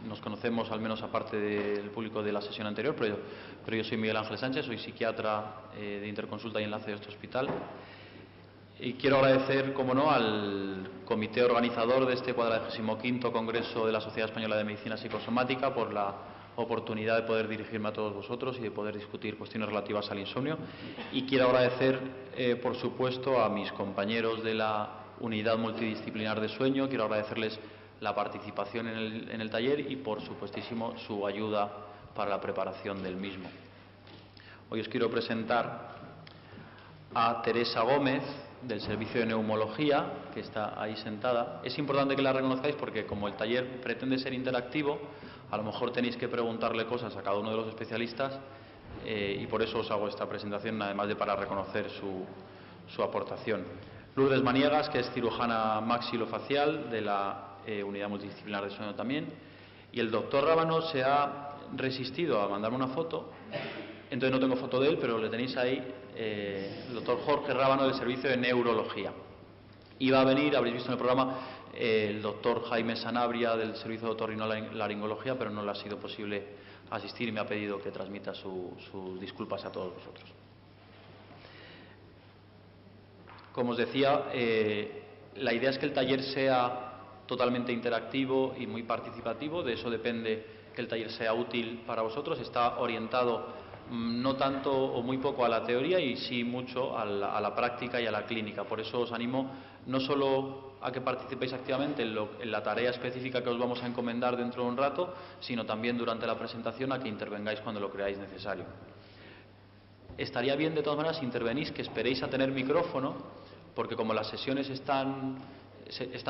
Nos conocemos, al menos aparte del público de la sesión anterior, pero yo soy Miguel Ángel Sánchez, soy psiquiatra de Interconsulta y Enlace de este hospital. Y quiero agradecer, como no, al comité organizador de este 45º Congreso de la Sociedad Española de Medicina Psicosomática por la oportunidad de poder dirigirme a todos vosotros y de poder discutir cuestiones relativas al insomnio. Y quiero agradecer, por supuesto, a mis compañeros de la Unidad Multidisciplinar de Sueño. Quiero agradecerles la participación en el taller y, por supuestísimo, su ayuda para la preparación del mismo. Hoy os quiero presentar a Teresa Gómez, del Servicio de Neumología, que está ahí sentada. Es importante que la reconozcáis porque, como el taller pretende ser interactivo, a lo mejor tenéis que preguntarle cosas a cada uno de los especialistas y por eso os hago esta presentación, además de para reconocer su aportación. Lourdes Maniegas, que es cirujana maxilofacial de la Unidad Multidisciplinar de Sueño también, y el doctor Rábano se ha resistido a mandarme una foto, entonces no tengo foto de él, pero le tenéis ahí, el doctor Jorge Rábano del Servicio de Neurología. Iba a venir, habréis visto en el programa, el doctor Jaime Sanabria del Servicio de Otorrinolaringología, pero no le ha sido posible asistir y me ha pedido que transmita sus disculpas a todos vosotros. Como os decía, la idea es que el taller sea totalmente interactivo y muy participativo. De eso depende que el taller sea útil para vosotros. Está orientado no tanto o muy poco a la teoría y sí mucho a la práctica y a la clínica. Por eso os animo no solo a que participéis activamente en la tarea específica que os vamos a encomendar dentro de un rato, sino también durante la presentación a que intervengáis cuando lo creáis necesario. Estaría bien, de todas maneras, si intervenís, que esperéis a tener micrófono, porque como las sesiones están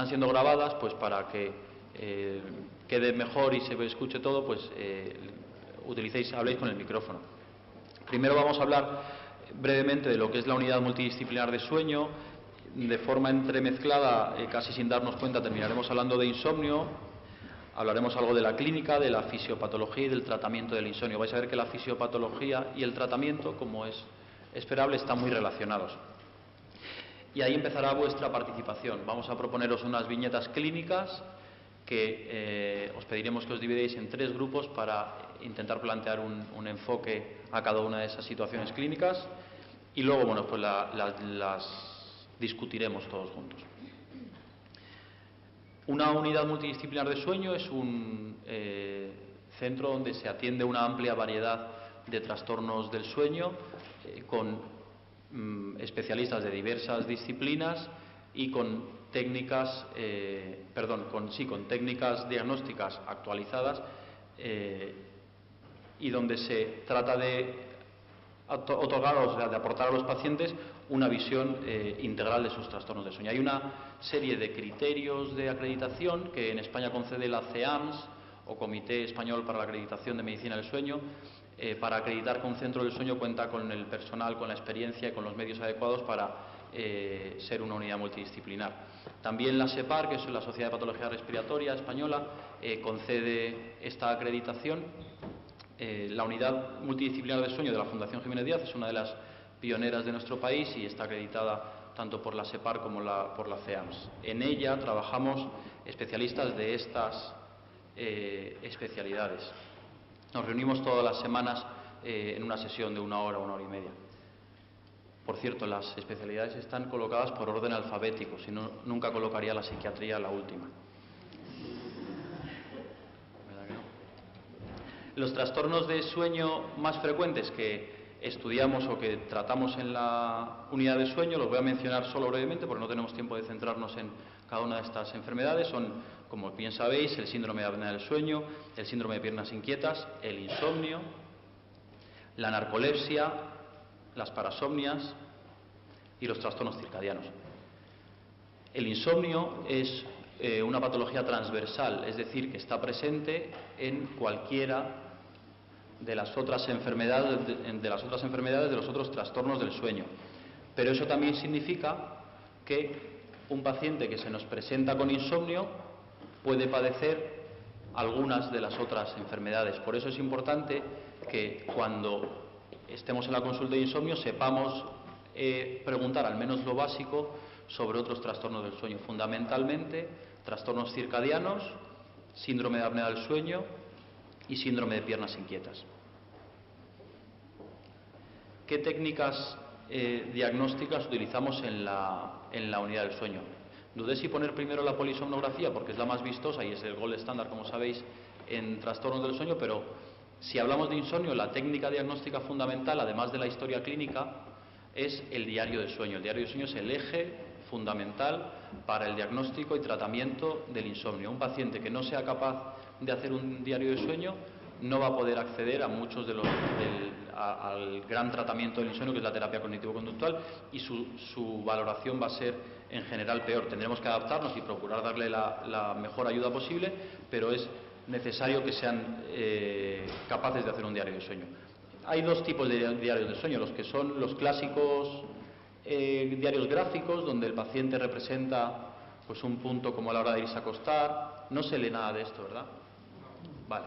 siendo grabadas, pues para que quede mejor y se escuche todo, pues habléis con el micrófono. Primero vamos a hablar brevemente de lo que es la Unidad Multidisciplinar de Sueño. De forma entremezclada, casi sin darnos cuenta, terminaremos hablando de insomnio. Hablaremos algo de la clínica, de la fisiopatología y del tratamiento del insomnio. Vais a ver que la fisiopatología y el tratamiento, como es esperable, están muy relacionados. Y ahí empezará vuestra participación. Vamos a proponeros unas viñetas clínicas que os pediremos que os dividéis en 3 grupos para intentar plantear un enfoque a cada una de esas situaciones clínicas y luego, bueno, pues las discutiremos todos juntos. Una unidad multidisciplinar de sueño es un centro donde se atiende una amplia variedad de trastornos del sueño con especialistas de diversas disciplinas y con técnicas, con técnicas diagnósticas actualizadas y donde se trata de otorgar, o sea, de aportar a los pacientes una visión integral de sus trastornos de sueño. Hay una serie de criterios de acreditación que en España concede la CEAMS, o Comité Español para la Acreditación de Medicina del Sueño, para acreditar que un centro del sueño cuenta con el personal, con la experiencia y con los medios adecuados para ser una unidad multidisciplinar. También la SEPAR, que es la Sociedad de Patología Respiratoria Española, concede esta acreditación. La unidad multidisciplinar de sueño de la Fundación Jiménez Díaz es una de las pioneras de nuestro país y está acreditada tanto por la SEPAR como por la CEAMS. En ella trabajamos especialistas de estas especialidades. Nos reunimos todas las semanas en una sesión de 1 hora, 1 hora y media. Por cierto, las especialidades están colocadas por orden alfabético, si no, nunca colocaría la psiquiatría la última. ¿Verdad que no? Los trastornos de sueño más frecuentes que estudiamos o que tratamos en la unidad de sueño, los voy a mencionar solo brevemente porque no tenemos tiempo de centrarnos en cada una de estas enfermedades. Son, como bien sabéis, el síndrome de apnea del sueño, el síndrome de piernas inquietas, el insomnio, la narcolepsia, las parasomnias y los trastornos circadianos. El insomnio es una patología transversal, es decir, que está presente en cualquiera de las otras enfermedades, de los otros trastornos del sueño. Pero eso también significa que un paciente que se nos presenta con insomnio puede padecer algunas de las otras enfermedades. Por eso es importante que cuando estemos en la consulta de insomnio sepamos preguntar al menos lo básico sobre otros trastornos del sueño, fundamentalmente trastornos circadianos síndrome de apnea del sueño y síndrome de piernas inquietas. ¿Qué técnicas diagnósticas utilizamos en la unidad del sueño? Dudé si poner primero la polisomnografía, porque es la más vistosa y es el gold estándar, como sabéis, en trastornos del sueño, pero si hablamos de insomnio, la técnica diagnóstica fundamental, además de la historia clínica, es el diario de sueño. El diario de sueño es el eje fundamental para el diagnóstico y tratamiento del insomnio. Un paciente que no sea capaz de hacer un diario de sueño no va a poder acceder a muchos al gran tratamiento del insomnio, que es la terapia cognitivo-conductual, y su valoración va a ser en general peor. Tendremos que adaptarnos y procurar darle la mejor ayuda posible, pero es necesario que sean capaces de hacer un diario de sueño. Hay dos tipos de diarios de sueño, los que son los clásicos diarios gráficos, donde el paciente representa pues un punto como a la hora de irse a acostar. No se lee nada de esto, ¿verdad? Vale.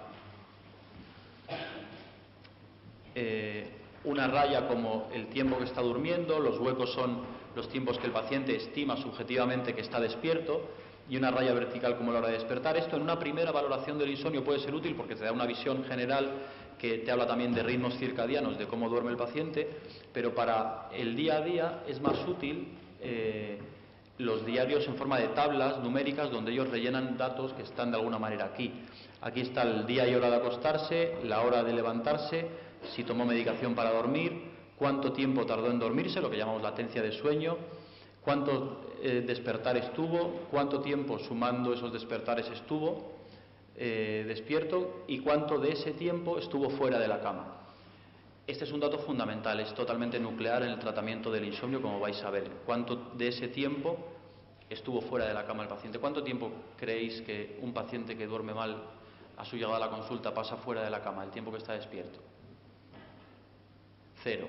Una raya como el tiempo que está durmiendo, los huecos son los tiempos que el paciente estima subjetivamente que está despierto, y una raya vertical como la hora de despertar. Esto en una primera valoración del insomnio puede ser útil porque te da una visión general que te habla también de ritmos circadianos, de cómo duerme el paciente, pero para el día a día es más útil los diarios en forma de tablas numéricas donde ellos rellenan datos que están de alguna manera aquí. Aquí está el día y hora de acostarse, la hora de levantarse, si tomó medicación para dormir, cuánto tiempo tardó en dormirse, lo que llamamos latencia de sueño, cuántos despertares tuvo, cuánto tiempo sumando esos despertares estuvo despierto y cuánto de ese tiempo estuvo fuera de la cama. Este es un dato fundamental, es totalmente nuclear en el tratamiento del insomnio, como vais a ver. ¿Cuánto de ese tiempo estuvo fuera de la cama el paciente? ¿Cuánto tiempo creéis que un paciente que duerme mal a su llegada a la consulta pasa fuera de la cama, el tiempo que está despierto? 0.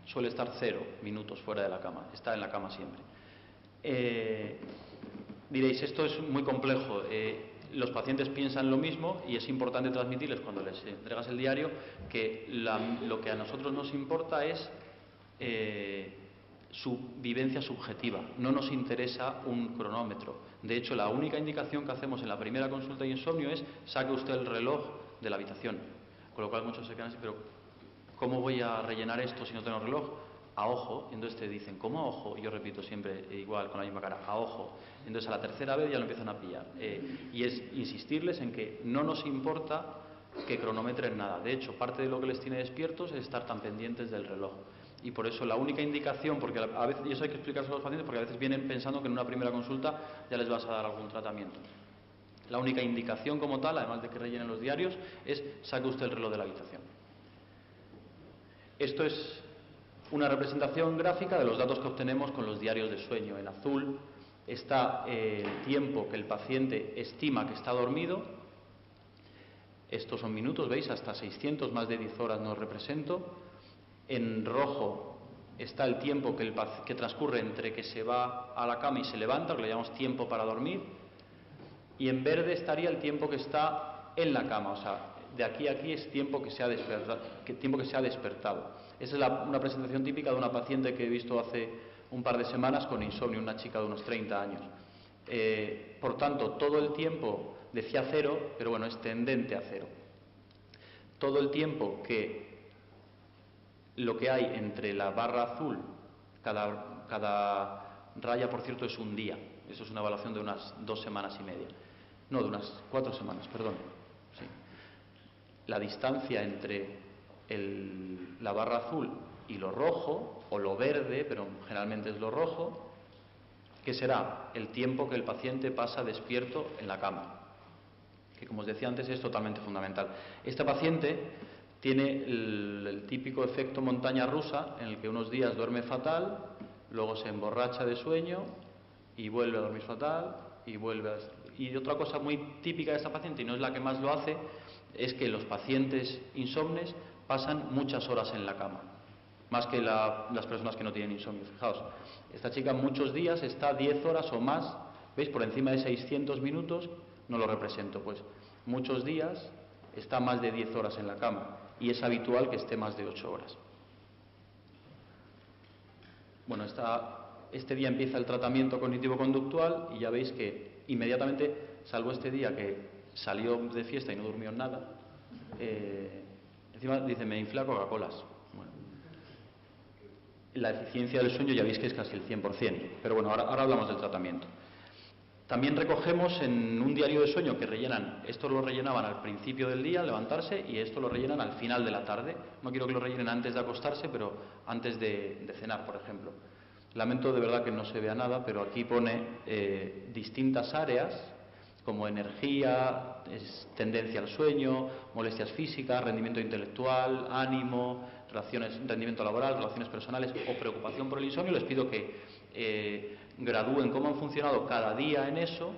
Suele estar 0 minutos fuera de la cama, está en la cama siempre. Diréis, esto es muy complejo. Los pacientes piensan lo mismo y es importante transmitirles cuando les entregas el diario que lo que a nosotros nos importa es su vivencia subjetiva. No nos interesa un cronómetro. De hecho, la única indicación que hacemos en la primera consulta de insomnio es saque usted el reloj de la habitación. Con lo cual muchos se quedan así, pero ¿cómo voy a rellenar esto si no tengo reloj? A ojo. Y entonces te dicen, ¿cómo a ojo? Y yo repito siempre igual, con la misma cara, a ojo. Entonces a la tercera vez ya lo empiezan a pillar. Y es insistirles en que no nos importa que cronometren nada. De hecho, parte de lo que les tiene despiertos es estar tan pendientes del reloj. Y por eso la única indicación, porque a veces, y eso hay que explicárselo a los pacientes, porque a veces vienen pensando que en una primera consulta ya les vas a dar algún tratamiento. La única indicación como tal, además de que rellenen los diarios, es saque usted el reloj de la habitación. Esto es una representación gráfica de los datos que obtenemos con los diarios de sueño. En azul está el tiempo que el paciente estima que está dormido. Estos son minutos, ¿veis? Hasta 600, más de 10 horas no represento. En rojo está el tiempo que transcurre entre que se va a la cama y se levanta, que le llamamos tiempo para dormir. Y en verde estaría el tiempo que está en la cama, o sea, de aquí a aquí es tiempo que se ha despertado. Esa es una presentación típica de una paciente que he visto hace un par de semanas con insomnio, una chica de unos 30 años. Por tanto, todo el tiempo, decía 0, pero bueno, es tendente a 0. Todo el tiempo lo que hay entre la barra azul, cada raya, por cierto, es un día. Eso es una evaluación de unas 2 semanas y media. No, de unas 4 semanas, perdón. Sí. La distancia entre la barra azul y lo rojo, o lo verde, pero generalmente es lo rojo, que será el tiempo que el paciente pasa despierto en la cama, que como os decía antes es totalmente fundamental. Esta paciente tiene el típico efecto montaña rusa, en el que unos días duerme fatal, luego se emborracha de sueño y vuelve a dormir fatal y vuelve a... Y otra cosa muy típica de esta paciente, y no es la que más lo hace, es que los pacientes insomnes pasan muchas horas en la cama, más que las personas que no tienen insomnio. Fijaos, esta chica muchos días está 10 horas o más, ¿veis? Por encima de 600 minutos, no lo represento, pues muchos días está más de 10 horas en la cama y es habitual que esté más de 8 horas. Bueno, este día empieza el tratamiento cognitivo-conductual y ya veis que inmediatamente, salvo este día que salió de fiesta y no durmió nada. Encima dice, me infla Coca-Colas. Bueno, la eficiencia del sueño ya veis que es casi el 100%, pero bueno, ahora hablamos del tratamiento. También recogemos en un diario de sueño que rellenan, esto lo rellenaban al principio del día, al levantarse, y esto lo rellenan al final de la tarde. No quiero que lo rellenen antes de acostarse, pero antes de cenar, por ejemplo. Lamento de verdad que no se vea nada, pero aquí pone distintas áreas, como energía, tendencia al sueño, molestias físicas, rendimiento intelectual, ánimo, rendimiento laboral, relaciones personales o preocupación por el insomnio. Les pido que gradúen cómo han funcionado cada día en eso,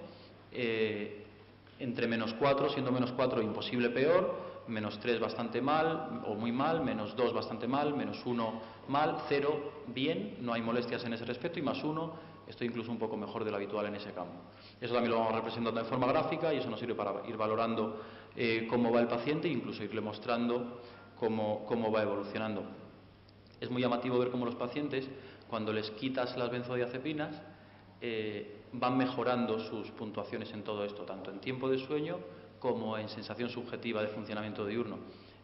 entre -4, siendo -4 imposible peor, -3 bastante mal o muy mal, -2 bastante mal, -1 mal, 0 bien, no hay molestias en ese respecto, y +1 estoy incluso un poco mejor de lo habitual en ese campo. Eso también lo vamos representando en forma gráfica y eso nos sirve para ir valorando cómo va el paciente e incluso irle mostrando cómo va evolucionando. Es muy llamativo ver cómo los pacientes, cuando les quitas las benzodiazepinas, van mejorando sus puntuaciones en todo esto, tanto en tiempo de sueño como en sensación subjetiva de funcionamiento diurno.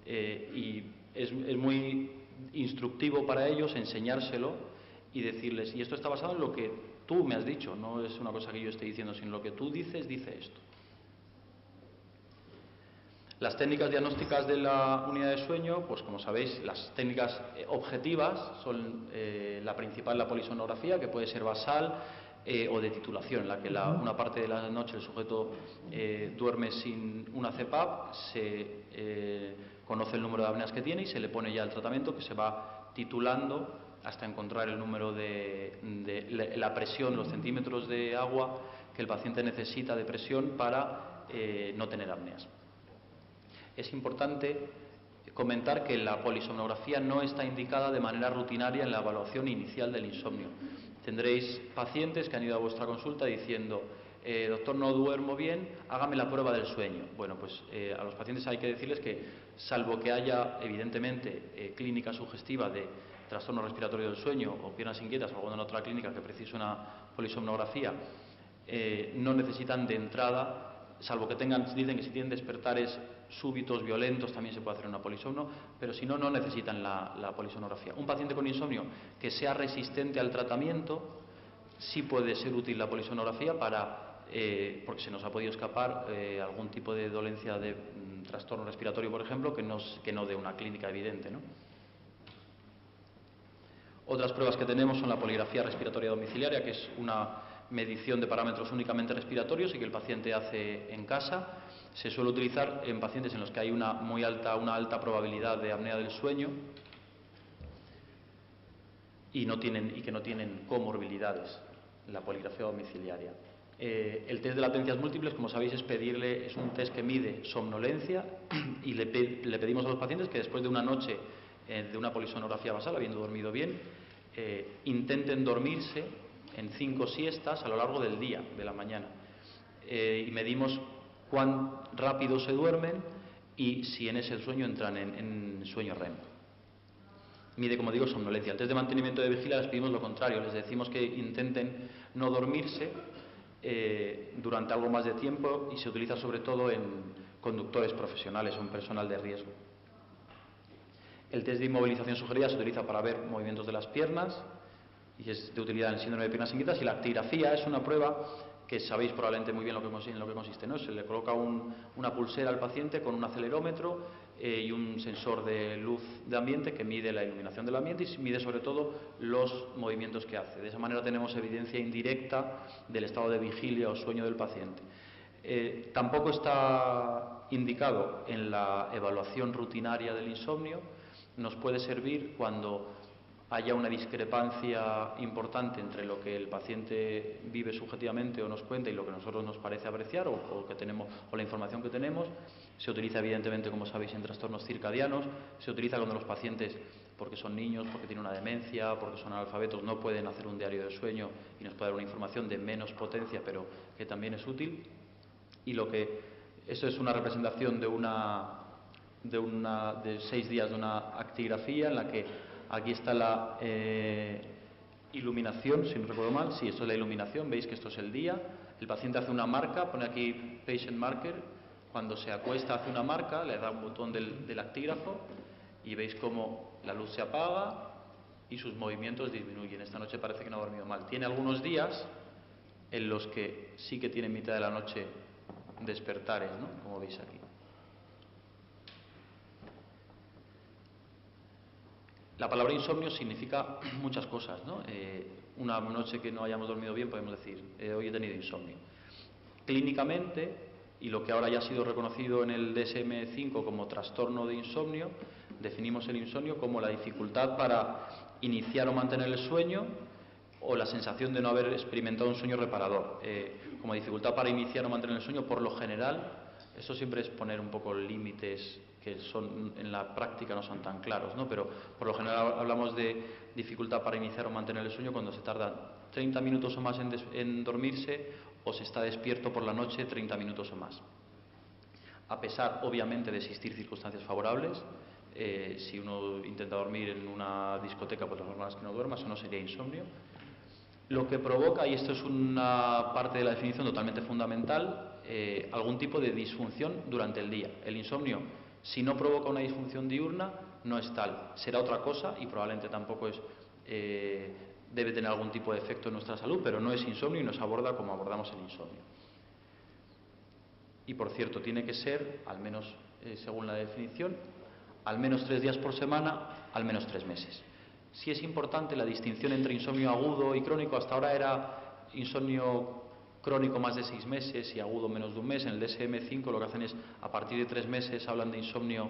Y es muy instructivo para ellos enseñárselo y decirles, y esto está basado en lo que tú me has dicho, no es una cosa que yo esté diciendo, sino lo que tú dices, dice esto. Las técnicas diagnósticas de la unidad de sueño, pues como sabéis, las técnicas objetivas son la principal, la polisomnografía, que puede ser basal o de titulación, en la que una parte de la noche el sujeto duerme sin una CPAP, se conoce el número de apneas que tiene y se le pone ya el tratamiento que se va titulando hasta encontrar el número de la presión, los centímetros de agua que el paciente necesita de presión para no tener apneas. Es importante comentar que la polisomnografía no está indicada de manera rutinaria en la evaluación inicial del insomnio. Tendréis pacientes que han ido a vuestra consulta diciendo, doctor, no duermo bien, hágame la prueba del sueño. Bueno, pues a los pacientes hay que decirles que, salvo que haya evidentemente clínica sugestiva de trastorno respiratorio del sueño o piernas inquietas o alguna otra clínica que precise una polisomnografía, no necesitan de entrada, salvo que dicen que si tienen despertares súbitos, violentos, también se puede hacer una polisomno, pero si no, no necesitan la polisomnografía. Un paciente con insomnio que sea resistente al tratamiento, sí puede ser útil la polisomnografía porque se nos ha podido escapar algún tipo de dolencia de trastorno respiratorio, por ejemplo, que no dé una clínica evidente, ¿no? Otras pruebas que tenemos son la poligrafía respiratoria domiciliaria, que es una medición de parámetros únicamente respiratorios y que el paciente hace en casa. Se suele utilizar en pacientes en los que hay una alta probabilidad de apnea del sueño y que no tienen comorbilidades, la poligrafía domiciliaria. El test de latencias múltiples, como sabéis, es un test que mide somnolencia y le pedimos a los pacientes que después de una noche de una polisomnografía basal, habiendo dormido bien, intenten dormirse en 5 siestas a lo largo del día, de la mañana. Y medimos cuán rápido se duermen y si en ese sueño entran en sueño REM. Mide, como digo, somnolencia. El test de mantenimiento de vigilia les pedimos lo contrario, les decimos que intenten no dormirse durante algo más de tiempo y se utiliza sobre todo en conductores profesionales o en personal de riesgo. El test de inmovilización sugerida se utiliza para ver movimientos de las piernas y es de utilidad en el síndrome de piernas inquietas, y la actigrafía es una prueba que sabéis probablemente muy bien en lo que consiste, ¿no? Se le coloca una pulsera al paciente con un acelerómetro y un sensor de luz de ambiente que mide la iluminación del ambiente y mide sobre todo los movimientos que hace. De esa manera tenemos evidencia indirecta del estado de vigilia o sueño del paciente. Tampoco está indicado en la evaluación rutinaria del insomnio. Nos puede servir cuando haya una discrepancia importante entre lo que el paciente vive subjetivamente o nos cuenta y lo que a nosotros nos parece apreciar o la información que tenemos. Se utiliza evidentemente, como sabéis, en trastornos circadianos. Se utiliza cuando los pacientes, porque son niños, porque tienen una demencia, porque son analfabetos, no pueden hacer un diario de sueño y nos puede dar una información de menos potencia, pero que también es útil. Y eso es una representación de 6 días de una actigrafía en la que aquí está la iluminación, si no recuerdo mal. Sí, esto es la iluminación, veis que esto es el día. El paciente hace una marca, pone aquí patient marker, Cuando se acuesta hace una marca, le da un botón del actígrafo y veis cómo la luz se apaga y sus movimientos disminuyen. Esta noche parece que no ha dormido mal. Tiene algunos días en los que sí que tiene en mitad de la noche despertares, ¿no? Como veis aquí. La palabra insomnio significa muchas cosas, ¿no? Una noche que no hayamos dormido bien podemos decir, hoy he tenido insomnio. Clínicamente, y lo que ahora ya ha sido reconocido en el DSM-5 como trastorno de insomnio, definimos el insomnio como la dificultad para iniciar o mantener el sueño o la sensación de no haber experimentado un sueño reparador. Como dificultad para iniciar o mantener el sueño, por lo general, esto siempre es poner un poco límites que son, en la práctica no son tan claros, ¿no? Pero por lo general hablamos de dificultad para iniciar o mantener el sueño cuando se tarda 30 minutos o más en dormirse o se está despierto por la noche 30 minutos o más. A pesar, obviamente, de existir circunstancias favorables, si uno intenta dormir en una discoteca, pues lo normal es que no duerma, eso no sería insomnio. Lo que provoca, y esto es una parte de la definición totalmente fundamental, algún tipo de disfunción durante el día. El insomnio, si no provoca una disfunción diurna, no es tal. Será otra cosa y probablemente tampoco debe tener algún tipo de efecto en nuestra salud, pero no es insomnio y no se aborda como abordamos el insomnio. Y por cierto, tiene que ser, al menos según la definición, al menos 3 días por semana, al menos 3 meses. Sí es importante la distinción entre insomnio agudo y crónico. Hasta ahora era insomnio crónico más de 6 meses y agudo menos de un mes. En el DSM-5 lo que hacen es, a partir de 3 meses, hablan de insomnio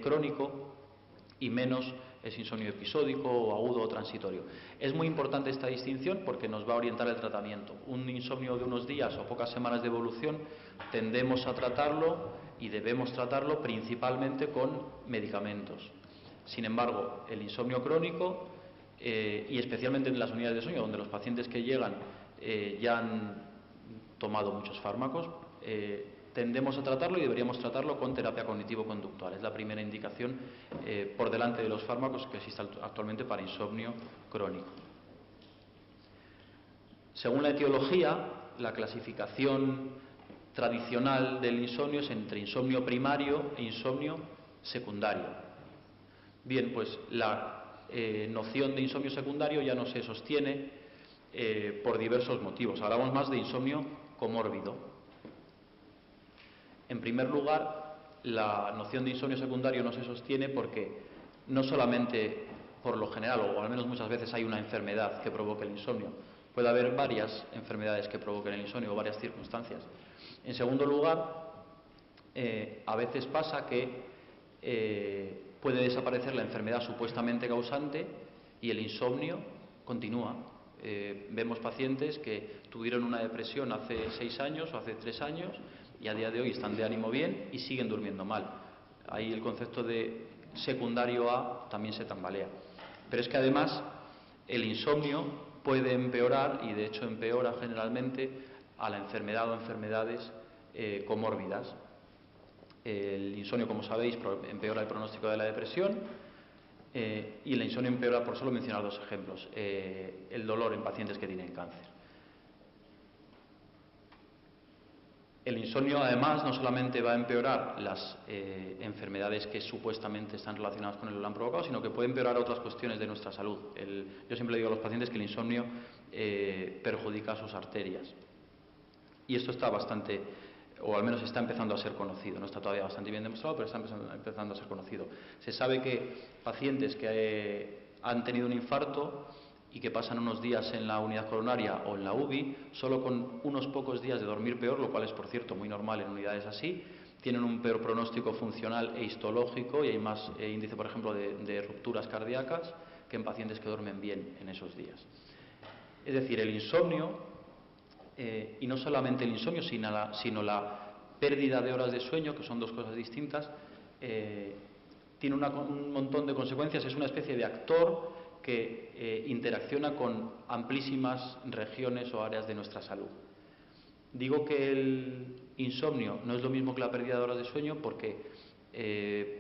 crónico y menos es insomnio episódico o agudo o transitorio. Es muy importante esta distinción porque nos va a orientar el tratamiento. Un insomnio de unos días o pocas semanas de evolución tendemos a tratarlo y debemos tratarlo principalmente con medicamentos. Sin embargo, el insomnio crónico, y especialmente en las unidades de sueño, donde los pacientes que llegan ya han tomado muchos fármacos, tendemos a tratarlo y deberíamos tratarlo con terapia cognitivo-conductual. Es la primera indicación por delante de los fármacos que existen actualmente para insomnio crónico. Según la etiología, la clasificación tradicional del insomnio es entre insomnio primario e insomnio secundario. Bien, pues la noción de insomnio secundario ya no se sostiene por diversos motivos. Hablamos más de insomnio comórbido. En primer lugar, la noción de insomnio secundario no se sostiene porque no solamente, por lo general, o al menos muchas veces, hay una enfermedad que provoque el insomnio. Puede haber varias enfermedades que provoquen el insomnio o varias circunstancias. En segundo lugar, a veces pasa que puede desaparecer la enfermedad supuestamente causante y el insomnio continúa. Vemos pacientes que tuvieron una depresión hace 6 años o hace 3 años y a día de hoy están de ánimo bien y siguen durmiendo mal. Ahí el concepto de secundario a también se tambalea. Pero es que además el insomnio puede empeorar, y de hecho empeora generalmente, a la enfermedad o enfermedades comórbidas. El insomnio, como sabéis, empeora el pronóstico de la depresión y el insomnio empeora, por solo mencionar 2 ejemplos, el dolor en pacientes que tienen cáncer. El insomnio, además, no solamente va a empeorar las enfermedades que supuestamente están relacionadas con él o lo han provocado, sino que puede empeorar otras cuestiones de nuestra salud. Yo siempre digo a los pacientes que el insomnio perjudica sus arterias. Y esto está bastante, o al menos está empezando a ser conocido. No está todavía bastante bien demostrado, pero está empezando a ser conocido. Se sabe que pacientes que han tenido un infarto y que pasan unos días en la unidad coronaria o en la UBI, solo con unos pocos días de dormir peor, lo cual es, por cierto, muy normal en unidades así, tienen un peor pronóstico funcional e histológico y hay más índice, por ejemplo, de rupturas cardíacas que en pacientes que duermen bien en esos días. Es decir, el insomnio, y no solamente el insomnio, sino la pérdida de horas de sueño, que son 2 cosas distintas, tiene un montón de consecuencias. Es una especie de actor que interacciona con amplísimas regiones o áreas de nuestra salud. Digo que el insomnio no es lo mismo que la pérdida de horas de sueño porque,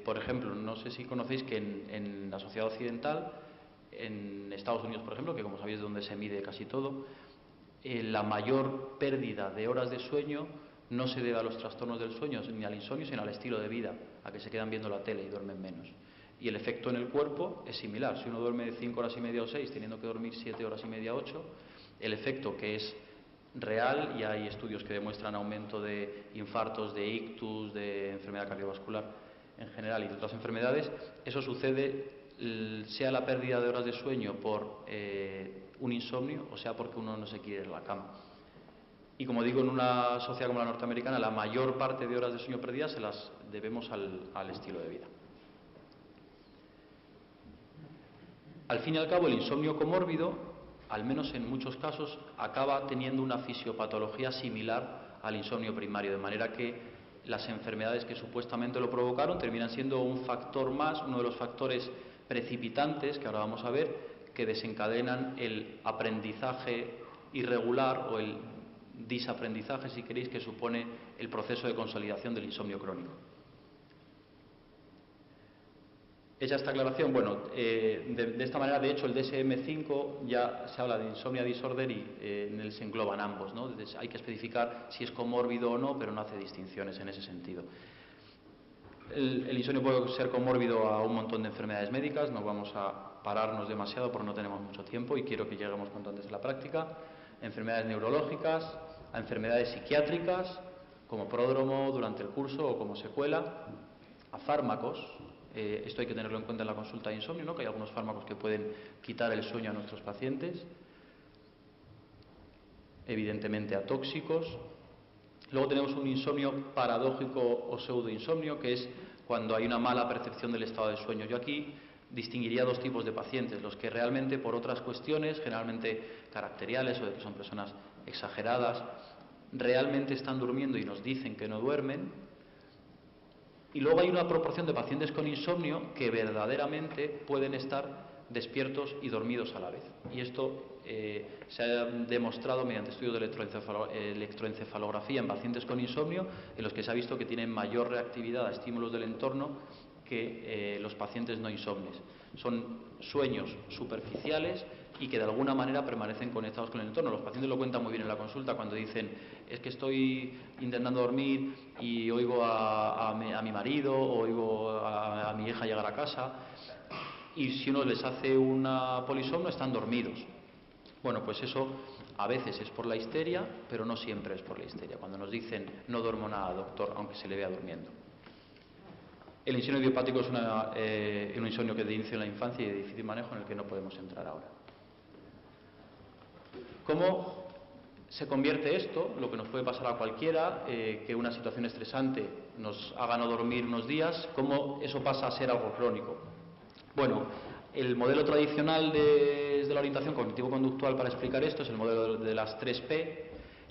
por ejemplo, no sé si conocéis que en la sociedad occidental, en Estados Unidos, por ejemplo, que como sabéis es donde se mide casi todo, la mayor pérdida de horas de sueño no se debe a los trastornos del sueño ni al insomnio, sino al estilo de vida, a que se quedan viendo la tele y duermen menos. Y el efecto en el cuerpo es similar. Si uno duerme 5 horas y media o 6, teniendo que dormir 7 horas y media, 8, el efecto, que es real, y hay estudios que demuestran aumento de infartos, de ictus, de enfermedad cardiovascular en general y de otras enfermedades, eso sucede sea la pérdida de horas de sueño por un insomnio o sea porque uno no se quiere ir a la cama. Y como digo, en una sociedad como la norteamericana, la mayor parte de horas de sueño perdidas se las debemos al estilo de vida. Al fin y al cabo, el insomnio comórbido, al menos en muchos casos, acaba teniendo una fisiopatología similar al insomnio primario, de manera que las enfermedades que supuestamente lo provocaron terminan siendo un factor más, uno de los factores precipitantes, que ahora vamos a ver, que desencadenan el aprendizaje irregular o el disaprendizaje, si queréis, que supone el proceso de consolidación del insomnio crónico. Hecha esta aclaración, bueno, de esta manera, de hecho, el DSM-5 ya se habla de insomnia disorder y en él se engloban ambos, ¿no? Entonces, hay que especificar si es comórbido o no, pero no hace distinciones en ese sentido. El insomnio puede ser comórbido a un montón de enfermedades médicas, no vamos a pararnos demasiado porque no tenemos mucho tiempo y quiero que lleguemos cuanto antes a la práctica. Enfermedades neurológicas, a enfermedades psiquiátricas, como pródromo durante el curso o como secuela, a fármacos. Esto hay que tenerlo en cuenta en la consulta de insomnio, ¿no? Que hay algunos fármacos que pueden quitar el sueño a nuestros pacientes. Evidentemente a tóxicos. Luego tenemos un insomnio paradójico o pseudoinsomnio, que es cuando hay una mala percepción del estado de sueño. Yo aquí distinguiría dos tipos de pacientes: los que realmente por otras cuestiones, generalmente caracteriales o de que son personas exageradas, realmente están durmiendo y nos dicen que no duermen. Y luego hay una proporción de pacientes con insomnio que verdaderamente pueden estar despiertos y dormidos a la vez. Y esto se ha demostrado mediante estudios de electroencefalografía en pacientes con insomnio, en los que se ha visto que tienen mayor reactividad a estímulos del entorno que los pacientes no insomnes. Son sueños superficiales y que de alguna manera permanecen conectados con el entorno. Los pacientes lo cuentan muy bien en la consulta cuando dicen: es que estoy intentando dormir y oigo a mi marido o oigo a mi hija llegar a casa, y si uno les hace una polisomno están dormidos. Bueno, pues eso a veces es por la histeria, pero no siempre es por la histeria. Cuando nos dicen no duermo nada, doctor, aunque se le vea durmiendo. El insomnio idiopático es un insomnio que es de inicio en la infancia y de difícil manejo, en el que no podemos entrar ahora. ¿Cómo se convierte esto, lo que nos puede pasar a cualquiera, que una situación estresante nos haga no dormir unos días, cómo eso pasa a ser algo crónico? Bueno, el modelo tradicional desde la orientación cognitivo-conductual para explicar esto es el modelo de las 3P,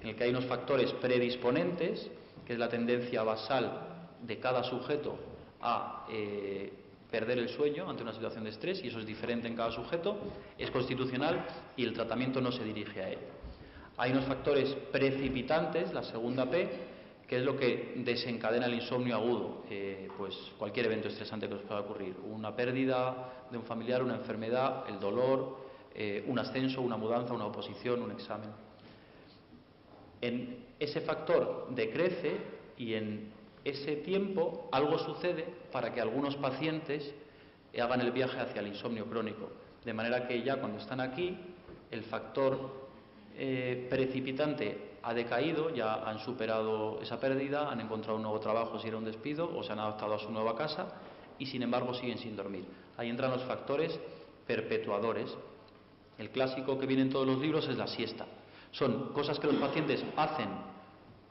en el que hay unos factores predisponentes, que es la tendencia basal de cada sujeto a perder el sueño ante una situación de estrés, y eso es diferente en cada sujeto, es constitucional y el tratamiento no se dirige a él. Hay unos factores precipitantes, la segunda P, que es lo que desencadena el insomnio agudo, pues cualquier evento estresante que os pueda ocurrir: una pérdida de un familiar, una enfermedad, el dolor, un ascenso, una mudanza, una oposición, un examen. En ese factor decrece y en ese tiempo algo sucede para que algunos pacientes hagan el viaje hacia el insomnio crónico, de manera que ya cuando están aquí el factor precipitante ha decaído, ya han superado esa pérdida, han encontrado un nuevo trabajo si era un despido, o se han adaptado a su nueva casa, y sin embargo siguen sin dormir. Ahí entran los factores perpetuadores. El clásico que viene en todos los libros es la siesta. Son cosas que los pacientes hacen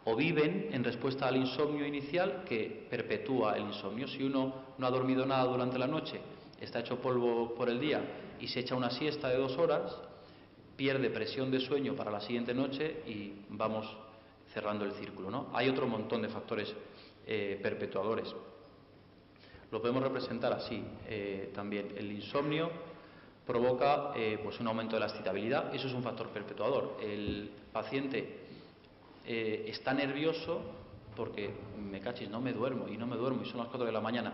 o viven en respuesta al insomnio inicial, que perpetúa el insomnio. Si uno no ha dormido nada durante la noche, está hecho polvo por el día y se echa una siesta de 2 horas, pierde presión de sueño para la siguiente noche y vamos cerrando el círculo, ¿no? Hay otro montón de factores perpetuadores. Lo podemos representar así también. El insomnio provoca pues un aumento de la excitabilidad. Eso es un factor perpetuador. El paciente está nervioso porque me cachis, no me duermo y son las 4 de la mañana.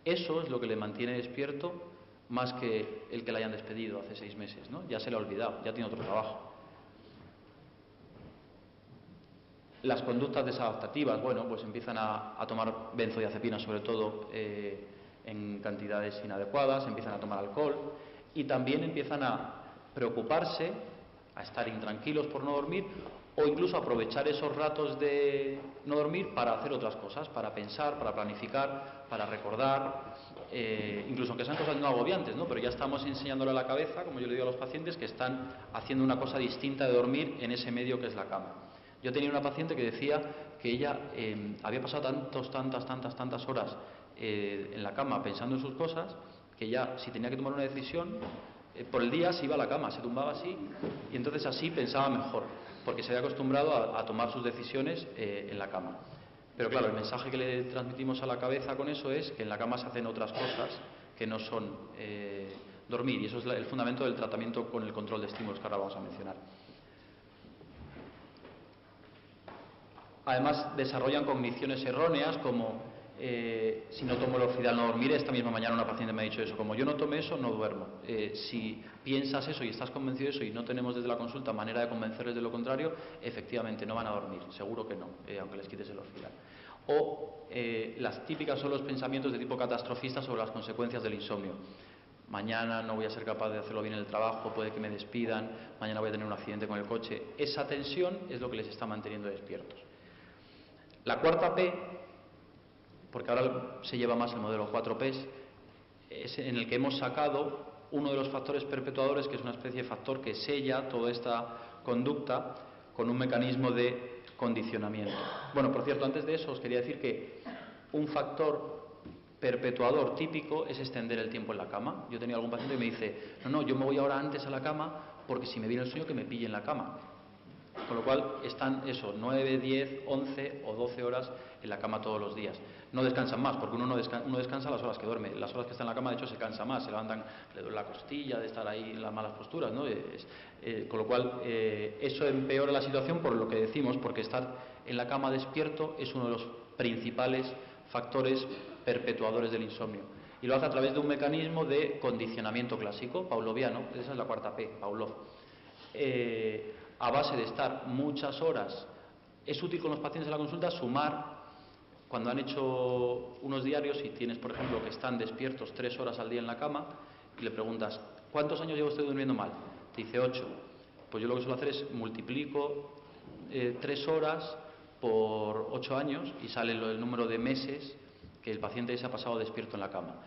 Eso es lo que le mantiene despierto, más que el que le hayan despedido hace 6 meses, ¿no? Ya se le ha olvidado, ya tiene otro trabajo. Las conductas desadaptativas, bueno, pues empiezan a tomar benzodiazepinas, sobre todo en cantidades inadecuadas, empiezan a tomar alcohol y también empiezan a preocuparse, a estar intranquilos por no dormir o incluso aprovechar esos ratos de no dormir para hacer otras cosas, para pensar, para planificar, para recordar, incluso aunque sean cosas no agobiantes, ¿no? Pero ya estamos enseñándole a la cabeza, como yo le digo a los pacientes, que están haciendo una cosa distinta de dormir en ese medio que es la cama. Yo tenía una paciente que decía que ella había pasado tantas horas en la cama pensando en sus cosas, que ya si tenía que tomar una decisión, por el día se iba a la cama, se tumbaba así y entonces así pensaba mejor, porque se había acostumbrado a tomar sus decisiones en la cama. Pero claro, el mensaje que le transmitimos a la cabeza con eso es que en la cama se hacen otras cosas que no son dormir, y eso es el fundamento del tratamiento con el control de estímulos que ahora vamos a mencionar. Además, desarrollan cogniciones erróneas como si no tomo el Orfidal no dormiré. Esta misma mañana una paciente me ha dicho eso, como yo no tome eso, no duermo. Si piensas eso y estás convencido de eso y no tenemos desde la consulta manera de convencerles de lo contrario, efectivamente no van a dormir, seguro que no, aunque les quites el Orfidal. O las típicas son los pensamientos de tipo catastrofista sobre las consecuencias del insomnio. Mañana no voy a ser capaz de hacerlo bien en el trabajo, puede que me despidan, mañana voy a tener un accidente con el coche. Esa tensión es lo que les está manteniendo despiertos. La cuarta P, porque ahora se lleva más el modelo 4Ps, es en el que hemos sacado uno de los factores perpetuadores, que es una especie de factor que sella toda esta conducta con un mecanismo de condicionamiento. Bueno, por cierto, antes de eso os quería decir que un factor perpetuador típico es extender el tiempo en la cama. Yo tenía algún paciente que me dice, no, yo me voy ahora antes a la cama porque si me viene el sueño que me pille en la cama. Con lo cual están 9, 10, 11 o 12 horas en la cama todos los días. No descansan más, porque uno descansa las horas que duerme. Las horas que está en la cama, de hecho, se cansa más, se levantan, le duele la costilla de estar ahí en las malas posturas, ¿no? Con lo cual, eso empeora la situación por lo que decimos, porque estar en la cama despierto es uno de los principales factores perpetuadores del insomnio. Y lo hace a través de un mecanismo de condicionamiento clásico, pavloviano. Esa es la cuarta P, Pavlov. A base de estar muchas horas, es útil con los pacientes en la consulta sumar, cuando han hecho unos diarios y tienes, por ejemplo, que están despiertos 3 horas al día en la cama y le preguntas, ¿cuántos años llevo usted durmiendo mal? Te dice 8. Pues yo lo que suelo hacer es multiplico 3 horas por 8 años y sale el número de meses que el paciente se ha pasado despierto en la cama.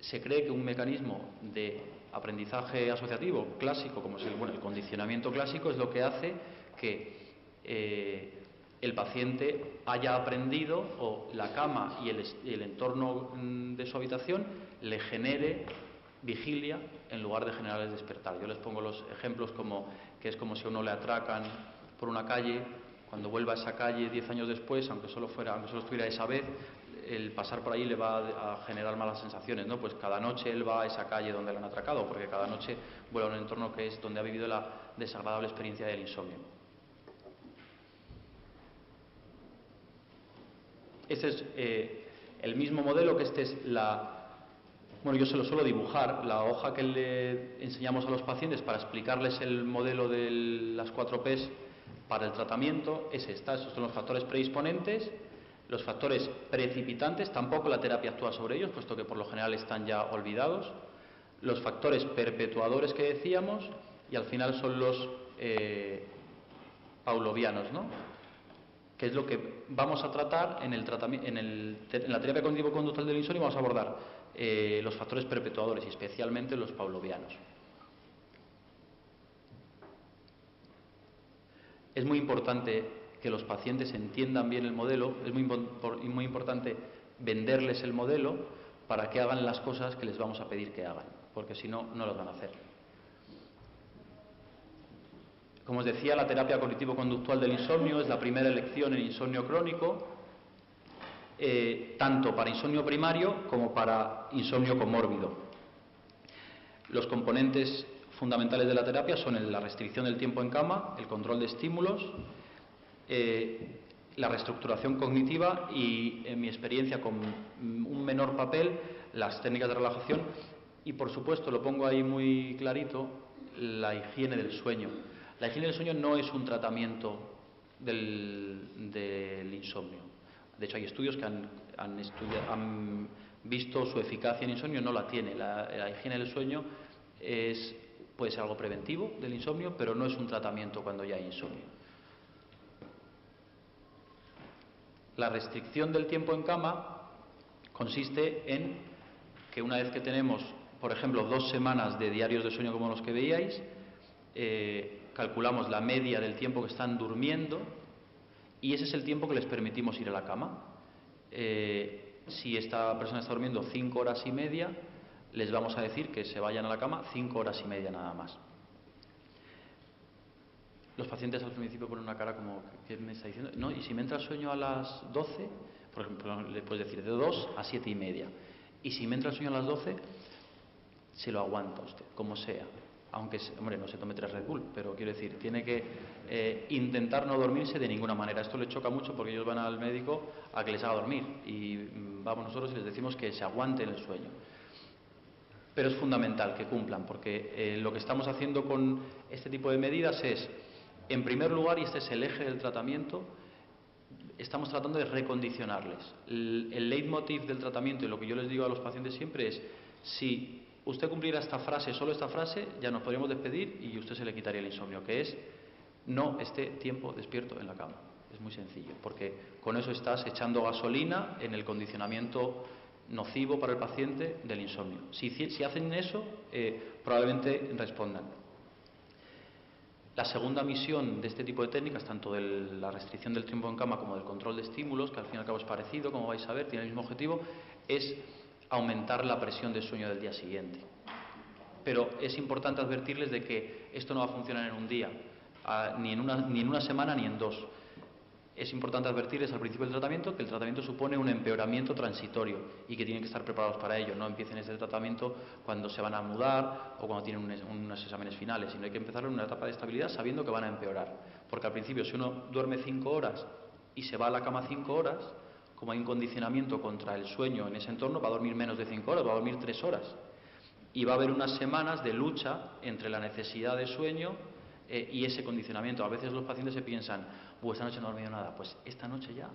Se cree que un mecanismo de aprendizaje asociativo clásico, como es el condicionamiento clásico, es lo que hace que el paciente haya aprendido, o la cama y el entorno de su habitación le genere vigilia en lugar de generarles despertar. Yo les pongo los ejemplos que es como si a uno le atracan por una calle, cuando vuelva a esa calle 10 años después, aunque solo estuviera esa vez, el pasar por ahí le va a generar malas sensaciones, ¿no? Pues cada noche él va a esa calle donde le han atracado, porque cada noche vuelve a un entorno que es donde ha vivido la desagradable experiencia del insomnio. Este es el mismo modelo, que este es bueno, yo se lo suelo dibujar, la hoja que le enseñamos a los pacientes para explicarles el modelo de las 4Ps para el tratamiento es esta. Estos son los factores predisponentes. Los factores precipitantes, tampoco la terapia actúa sobre ellos, puesto que por lo general están ya olvidados. Los factores perpetuadores que decíamos, y al final son los pavlovianos, ¿no? Que es lo que vamos a tratar en la terapia cognitivo-conductual del insomnio. Vamos a abordar los factores perpetuadores y especialmente los pavlovianos. Es muy importante que los pacientes entiendan bien el modelo, es muy importante venderles el modelo para que hagan las cosas que les vamos a pedir que hagan, porque si no, no las van a hacer. Como os decía, la terapia cognitivo-conductual del insomnio es la primera elección en insomnio crónico, tanto para insomnio primario como para insomnio comórbido. Los componentes fundamentales de la terapia son la restricción del tiempo en cama, el control de estímulos, la reestructuración cognitiva y, en mi experiencia, con un menor papel, las técnicas de relajación y, por supuesto, lo pongo ahí muy clarito, la higiene del sueño. La higiene del sueño no es un tratamiento del insomnio. De hecho, hay estudios que han visto su eficacia en insomnio, no la tiene. La higiene del sueño puede ser algo preventivo del insomnio, pero no es un tratamiento cuando ya hay insomnio. La restricción del tiempo en cama consiste en que una vez que tenemos, por ejemplo, 2 semanas de diarios de sueño como los que veíais, calculamos la media del tiempo que están durmiendo y ese es el tiempo que les permitimos ir a la cama. Si esta persona está durmiendo 5 horas y media, les vamos a decir que se vayan a la cama 5 horas y media nada más. Los pacientes al principio ponen una cara como, ¿qué me está diciendo? No, y si me entra el sueño a las 12, por ejemplo, le puedes decir de 2 a 7 y media. Y si me entra el sueño a las 12, se lo aguanta usted, como sea. Aunque, hombre, no se tome 3 Red Bull, pero quiero decir, tiene que intentar no dormirse de ninguna manera. Esto le choca mucho porque ellos van al médico a que les haga dormir y vamos nosotros y les decimos que se aguanten el sueño. Pero es fundamental que cumplan, porque lo que estamos haciendo con este tipo de medidas es, en primer lugar, y este es el eje del tratamiento, estamos tratando de recondicionarles. El leitmotiv del tratamiento y lo que yo les digo a los pacientes siempre es, si usted cumpliera esta frase, solo esta frase, ya nos podríamos despedir y usted se le quitaría el insomnio, que es no esté tiempo despierto en la cama. Es muy sencillo, porque con eso estás echando gasolina en el condicionamiento nocivo para el paciente del insomnio. Si hacen eso, probablemente respondan. La segunda misión de este tipo de técnicas, tanto de la restricción del tiempo en cama como del control de estímulos, que al fin y al cabo es parecido, como vais a ver, tiene el mismo objetivo, es aumentar la presión de sueño del día siguiente. Pero es importante advertirles de que esto no va a funcionar en un día, ni en una semana ni en 2. Es importante advertirles al principio del tratamiento que el tratamiento supone un empeoramiento transitorio y que tienen que estar preparados para ello. No empiecen este tratamiento cuando se van a mudar o cuando tienen unos exámenes finales, sino hay que empezar en una etapa de estabilidad sabiendo que van a empeorar. Porque al principio, si uno duerme 5 horas y se va a la cama 5 horas, como hay un condicionamiento contra el sueño en ese entorno, va a dormir menos de 5 horas, va a dormir 3 horas. Y va a haber unas semanas de lucha entre la necesidad de sueño y ese condicionamiento. A veces los pacientes se piensan, esta noche no he dormido nada, pues esta noche ya,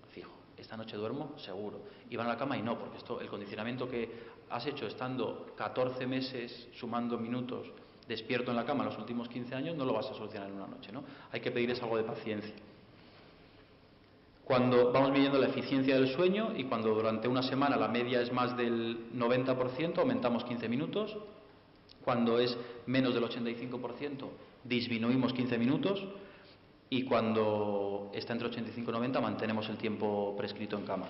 fijo, esta noche duermo seguro. Y van a la cama y no, porque el condicionamiento que has hecho estando 14 meses sumando minutos despierto en la cama los últimos 15 años, no lo vas a solucionar en una noche, ¿no? Hay que pedirles algo de paciencia. Cuando vamos midiendo la eficiencia del sueño y cuando durante una semana la media es más del 90%, aumentamos 15 minutos. Cuando es menos del 85%, disminuimos 15 minutos. Y cuando está entre 85 y 90, mantenemos el tiempo prescrito en cama.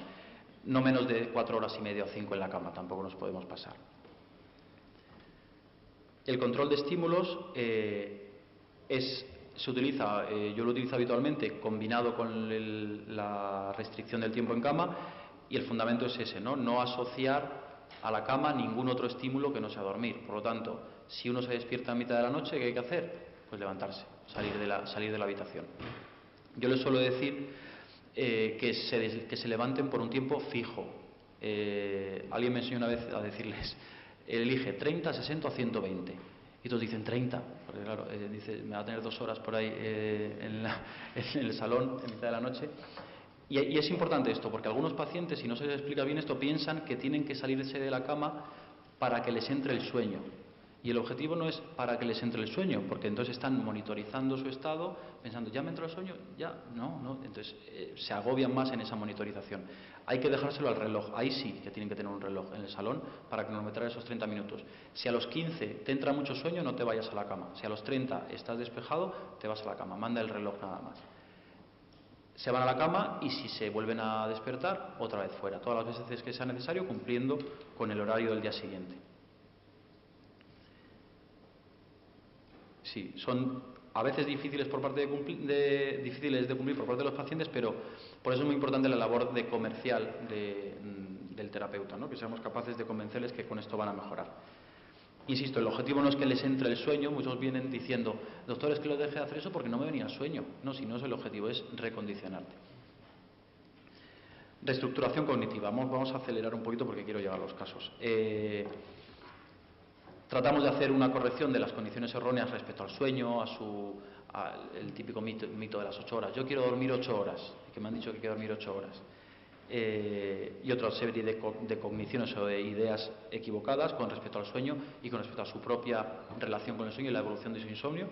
No menos de 4 horas y media o 5 en la cama, tampoco nos podemos pasar. El control de estímulos se utiliza, yo lo utilizo habitualmente combinado con la restricción del tiempo en cama y el fundamento es ese, no asociar a la cama ningún otro estímulo que no sea dormir. Por lo tanto, si uno se despierta a mitad de la noche, ¿qué hay que hacer? Pues levantarse, salir de la habitación. Yo les suelo decir que se levanten por un tiempo fijo. Alguien me enseñó una vez a decirles, elige 30, 60 o 120. Y todos dicen 30, porque claro, dice, me va a tener 2 horas por ahí en el salón en mitad de la noche. Y es importante esto, porque algunos pacientes, si no se les explica bien esto, piensan que tienen que salirse de la cama para que les entre el sueño. Y el objetivo no es para que les entre el sueño, porque entonces están monitorizando su estado, pensando, ¿ya me entró el sueño? Ya, no. Entonces se agobian más en esa monitorización. Hay que dejárselo al reloj. Ahí sí que tienen que tener un reloj en el salón para cronometrar esos 30 minutos. Si a los 15 te entra mucho sueño, no te vayas a la cama. Si a los 30 estás despejado, te vas a la cama. Manda el reloj nada más. Se van a la cama y si se vuelven a despertar, otra vez fuera. Todas las veces que sea necesario, cumpliendo con el horario del día siguiente. Sí, son a veces difíciles de cumplir por parte de los pacientes, pero por eso es muy importante la labor de comercial del terapeuta, ¿no? Que seamos capaces de convencerles que con esto van a mejorar. Insisto, el objetivo no es que les entre el sueño. Muchos vienen diciendo, doctor, es que lo deje de hacer eso porque no me venía el sueño. No, si no es el objetivo, es recondicionarte. Reestructuración cognitiva. Vamos a acelerar un poquito porque quiero llegar a los casos. Tratamos de hacer una corrección de las condiciones erróneas respecto al sueño, a el típico mito de las 8 horas. Yo quiero dormir 8 horas, que me han dicho que quiero dormir 8 horas. Y otra serie de cogniciones o de ideas equivocadas con respecto al sueño y con respecto a su propia relación con el sueño y la evolución de su insomnio.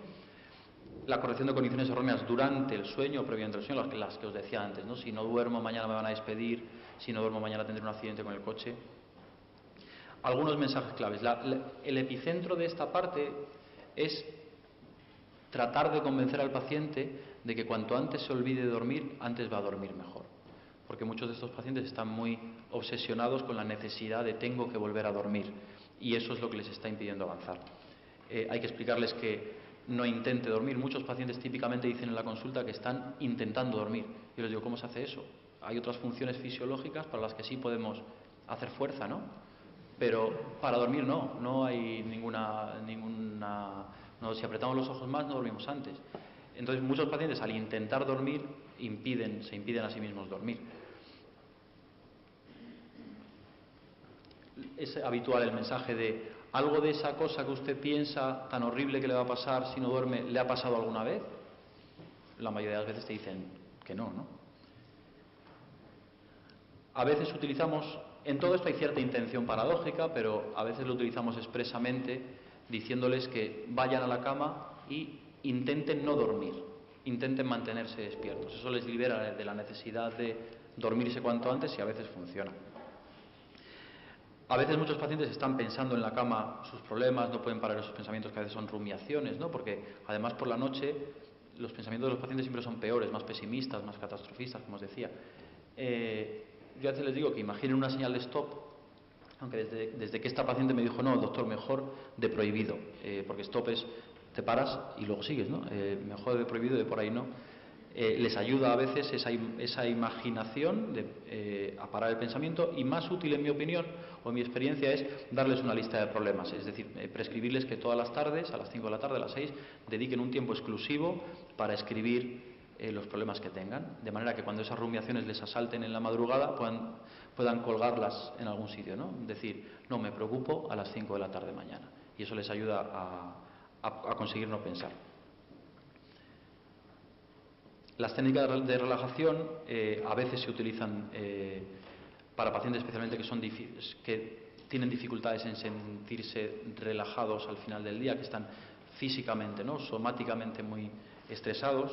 La corrección de cogniciones erróneas durante el sueño o previamente al sueño, las que os decía antes, ¿no? Si no duermo, mañana me van a despedir; si no duermo, mañana tendré un accidente con el coche. Algunos mensajes claves. El epicentro de esta parte es tratar de convencer al paciente de que cuanto antes se olvide de dormir, antes va a dormir mejor. Porque muchos de estos pacientes están muy obsesionados con la necesidad de tengo que volver a dormir, y eso es lo que les está impidiendo avanzar. Hay que explicarles que no intente dormir. Muchos pacientes típicamente dicen en la consulta que están intentando dormir. Yo les digo, ¿cómo se hace eso? Hay otras funciones fisiológicas para las que sí podemos hacer fuerza, ¿no? Pero para dormir no hay ninguna no, si apretamos los ojos más no dormimos antes. Entonces muchos pacientes al intentar dormir se impiden a sí mismos dormir. Es habitual el mensaje de algo de esa cosa que usted piensa tan horrible que le va a pasar si no duerme, ¿le ha pasado alguna vez? La mayoría de las veces te dicen que no, ¿no? A veces utilizamos, en todo esto hay cierta intención paradójica, pero a veces lo utilizamos expresamente diciéndoles que vayan a la cama y intenten no dormir, intenten mantenerse despiertos. Eso les libera de la necesidad de dormirse cuanto antes y a veces funciona. A veces muchos pacientes están pensando en la cama sus problemas, no pueden parar esos pensamientos que a veces son rumiaciones, ¿no? Porque además por la noche los pensamientos de los pacientes siempre son peores, más pesimistas, más catastrofistas, como os decía. Yo a veces les digo que imaginen una señal de stop, aunque desde que esta paciente me dijo, no, doctor, mejor de prohibido, porque stop es te paras y luego sigues, ¿no? Mejor de prohibido, de por ahí no. Les ayuda a veces esa imaginación a parar el pensamiento, y más útil en mi opinión o en mi experiencia es darles una lista de problemas, es decir, prescribirles que todas las tardes, a las 5 de la tarde, a las 6, dediquen un tiempo exclusivo para escribir los problemas que tengan, de manera que cuando esas rumiaciones les asalten en la madrugada puedan colgarlas en algún sitio, ¿no? Decir, no, me preocupo a las 5 de la tarde mañana, y eso les ayuda a conseguir no pensar. Las técnicas de relajación a veces se utilizan para pacientes especialmente que tienen dificultades en sentirse relajados al final del día, que están físicamente, ¿no?, somáticamente muy estresados.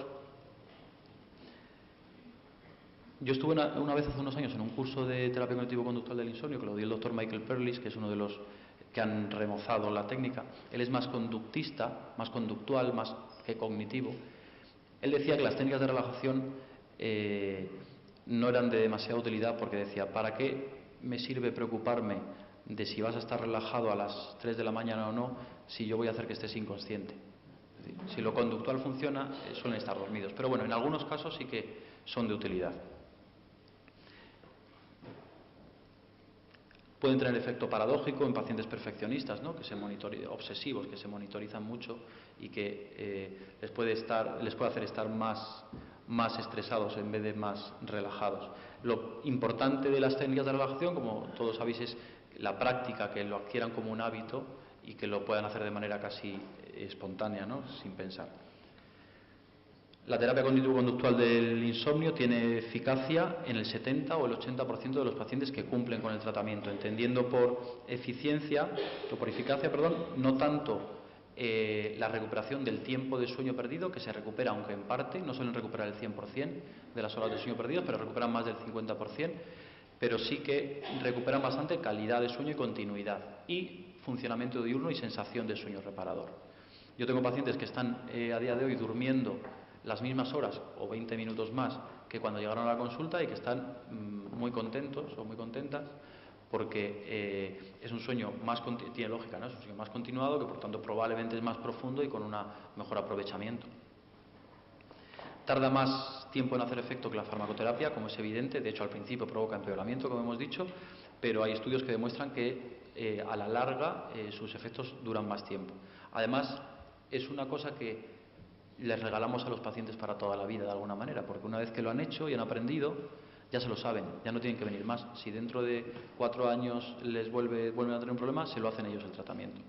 Yo estuve una vez hace unos años en un curso de terapia cognitivo-conductual del insomnio que lo dio el doctor Michael Perlis, que es uno de los que han remozado la técnica. Él es más conductista, más conductual, más que cognitivo. Él decía que las técnicas de relajación no eran de demasiada utilidad, porque decía, ¿para qué me sirve preocuparme de si vas a estar relajado a las 3 de la mañana o no, si yo voy a hacer que estés inconsciente? Es decir, si lo conductual funciona, suelen estar dormidos. Pero bueno, en algunos casos sí que son de utilidad. Pueden tener efecto paradójico en pacientes perfeccionistas, ¿no?, obsesivos, que se monitorizan mucho y que les puede hacer estar más estresados en vez de más relajados. Lo importante de las técnicas de relajación, como todos sabéis, es la práctica, que lo adquieran como un hábito y que lo puedan hacer de manera casi espontánea, ¿no?, sin pensar. La terapia cognitivo-conductual del insomnio tiene eficacia en el 70 o el 80% de los pacientes que cumplen con el tratamiento, entendiendo por eficacia, no tanto la recuperación del tiempo de sueño perdido, que se recupera, aunque en parte, no suelen recuperar el 100% de las horas de sueño perdidas, pero recuperan más del 50%, pero sí que recuperan bastante calidad de sueño y continuidad, y funcionamiento diurno y sensación de sueño reparador. Yo tengo pacientes que están a día de hoy durmiendo las mismas horas o 20 minutos más que cuando llegaron a la consulta, y que están muy contentos o muy contentas, porque es un sueño tiene lógica, ¿no? Es un sueño más continuado, que por tanto probablemente es más profundo y con un mejor aprovechamiento. Tarda más tiempo en hacer efecto que la farmacoterapia, como es evidente. De hecho, al principio provoca empeoramiento, como hemos dicho, pero hay estudios que demuestran que a la larga sus efectos duran más tiempo. Además, es una cosa que les regalamos a los pacientes para toda la vida, de alguna manera, porque una vez que lo han hecho y han aprendido, ya se lo saben, ya no tienen que venir más. Si dentro de 4 años les vuelven a tener un problema, se lo hacen ellos el tratamiento.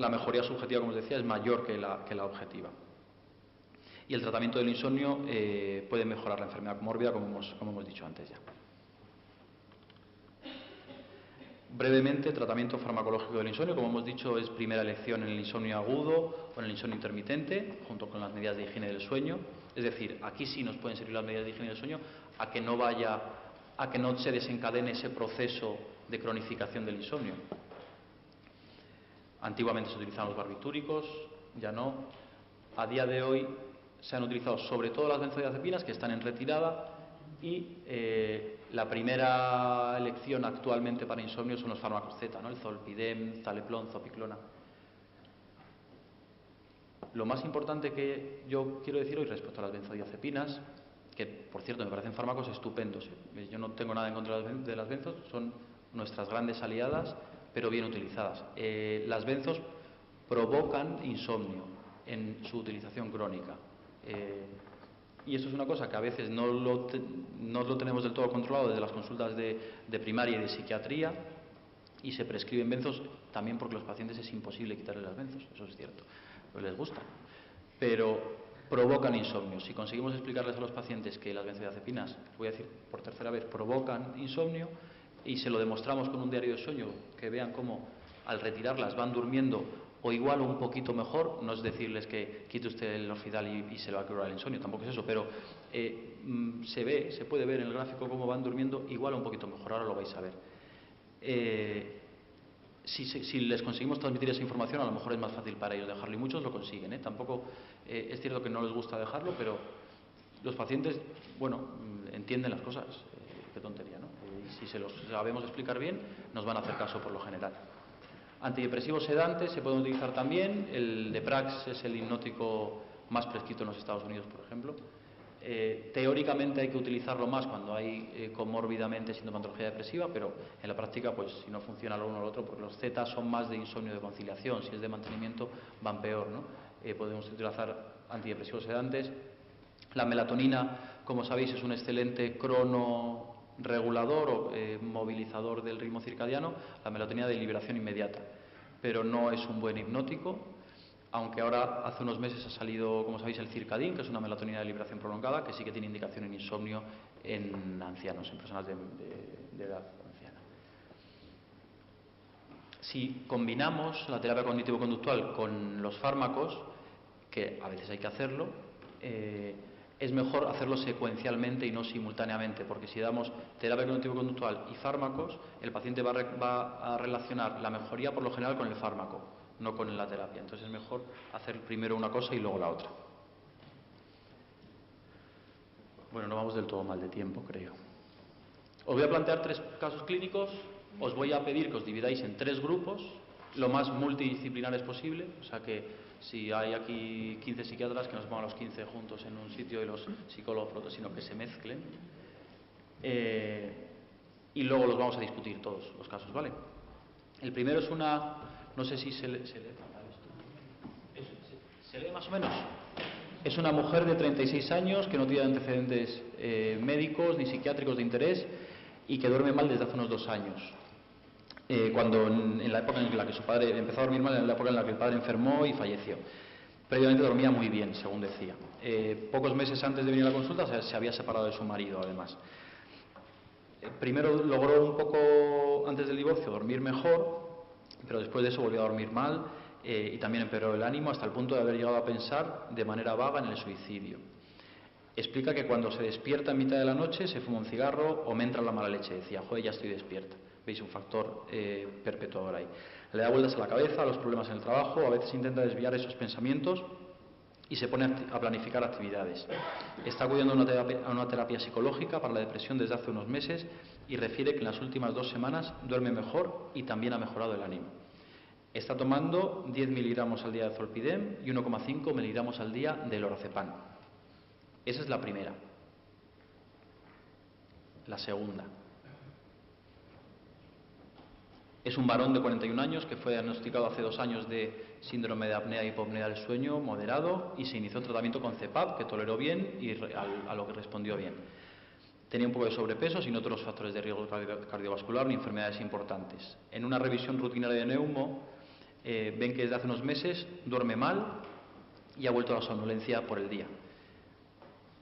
la mejoría subjetiva, como os decía, es mayor que la objetiva. Y el tratamiento del insomnio puede mejorar la enfermedad comórbida, como hemos dicho antes ya. Brevemente, tratamiento farmacológico del insomnio, como hemos dicho, es primera elección en el insomnio agudo o en el insomnio intermitente, junto con las medidas de higiene del sueño. Es decir, aquí sí nos pueden servir las medidas de higiene del sueño a que no se desencadene ese proceso de cronificación del insomnio. Antiguamente se utilizaban los barbitúricos, ya no. A día de hoy se han utilizado sobre todo las benzodiazepinas, que están en retirada, y la primera elección actualmente para insomnio son los fármacos Z, ¿no? El zolpidem, zaleplon, zopiclona. Lo más importante que yo quiero decir hoy respecto a las benzodiazepinas, que por cierto me parecen fármacos estupendos, yo no tengo nada en contra de las benzos, son nuestras grandes aliadas, pero bien utilizadas. Las benzos provocan insomnio en su utilización crónica. Y esto es una cosa que a veces no lo tenemos del todo controlado desde las consultas de primaria y de psiquiatría, y se prescriben benzos también porque a los pacientes es imposible quitarles las benzos, eso es cierto, pues les gusta, pero provocan insomnio. Si conseguimos explicarles a los pacientes que las benzodiazepinas, voy a decir por tercera vez, provocan insomnio, y se lo demostramos con un diario de sueño, que vean cómo al retirarlas van durmiendo o igual o un poquito mejor, no es decirles que quite usted el Orfidal y se le va a curar el insomnio, tampoco es eso, pero se puede ver en el gráfico cómo van durmiendo igual o un poquito mejor, ahora lo vais a ver. Si les conseguimos transmitir esa información, a lo mejor es más fácil para ellos dejarlo, y muchos lo consiguen, Tampoco es cierto que no les gusta dejarlo, pero los pacientes, bueno, entienden las cosas, qué tontería, ¿no? Si se los sabemos explicar bien, nos van a hacer caso por lo general. Antidepresivos sedantes se pueden utilizar también. El Deprax es el hipnótico más prescrito en los Estados Unidos, por ejemplo. Teóricamente hay que utilizarlo más cuando hay comórbidamente sintomatología depresiva, pero en la práctica, pues si no funciona lo uno o lo otro, porque los Z son más de insomnio de conciliación, si es de mantenimiento van peor, ¿no? Podemos utilizar antidepresivos sedantes. La melatonina, como sabéis, es un excelente cronoregulador o movilizador del ritmo circadiano, la melatonina de liberación inmediata, pero no es un buen hipnótico. Aunque ahora hace unos meses ha salido, como sabéis, el Circadin, que es una melatonina de liberación prolongada, que sí que tiene indicación en insomnio en ancianos, en personas de edad anciana. Si combinamos la terapia cognitivo-conductual con los fármacos, que a veces hay que hacerlo, es mejor hacerlo secuencialmente y no simultáneamente, porque si damos terapia cognitivo-conductual y fármacos, el paciente va a relacionar la mejoría por lo general con el fármaco, no con la terapia. Entonces es mejor hacer primero una cosa y luego la otra. Bueno, no vamos del todo mal de tiempo, creo. Os voy a plantear 3 casos clínicos. Os voy a pedir que os dividáis en 3 grupos, lo más multidisciplinares posible. O sea que si hay aquí 15 psiquiatras, que no se pongan los 15 juntos en un sitio y los psicólogos otros, sino que se mezclen. Y luego los vamos a discutir todos los casos, ¿vale? El primero es una... No sé si se lee fatal esto. ¿Se lee más o menos? Es una mujer de 36 años que no tiene antecedentes médicos ni psiquiátricos de interés y que duerme mal desde hace unos 2 años. En la época en la que su padre empezó a dormir mal, en la época en la que el padre enfermó y falleció. Previamente dormía muy bien, según decía. Pocos meses antes de venir a la consulta se había separado de su marido, además. Primero logró un poco, antes del divorcio, dormir mejor, pero después de eso volvió a dormir mal y también empeoró el ánimo hasta el punto de haber llegado a pensar de manera vaga en el suicidio. Explica que cuando se despierta en mitad de la noche se fuma un cigarro o me entra la mala leche. Decía, joder, ya estoy despierta. Veis un factor perpetuador ahí. Le da vueltas a la cabeza, a los problemas en el trabajo, a veces intenta desviar esos pensamientos y se pone a planificar actividades. Está acudiendo a una terapia psicológica para la depresión desde hace unos meses y refiere que en las últimas 2 semanas duerme mejor y también ha mejorado el ánimo. Está tomando 10 miligramos al día de zolpidem y 1,5 miligramos al día de lorazepam. Esa es la primera. La segunda. Es un varón de 41 años que fue diagnosticado hace 2 años de síndrome de apnea y hipopnea del sueño moderado y se inició tratamiento con CEPAP, que toleró bien y a lo que respondió bien. Tenía un poco de sobrepeso sin otros factores de riesgo cardiovascular ni enfermedades importantes. En una revisión rutinaria de neumo ven que desde hace unos meses duerme mal y ha vuelto a la somnolencia por el día,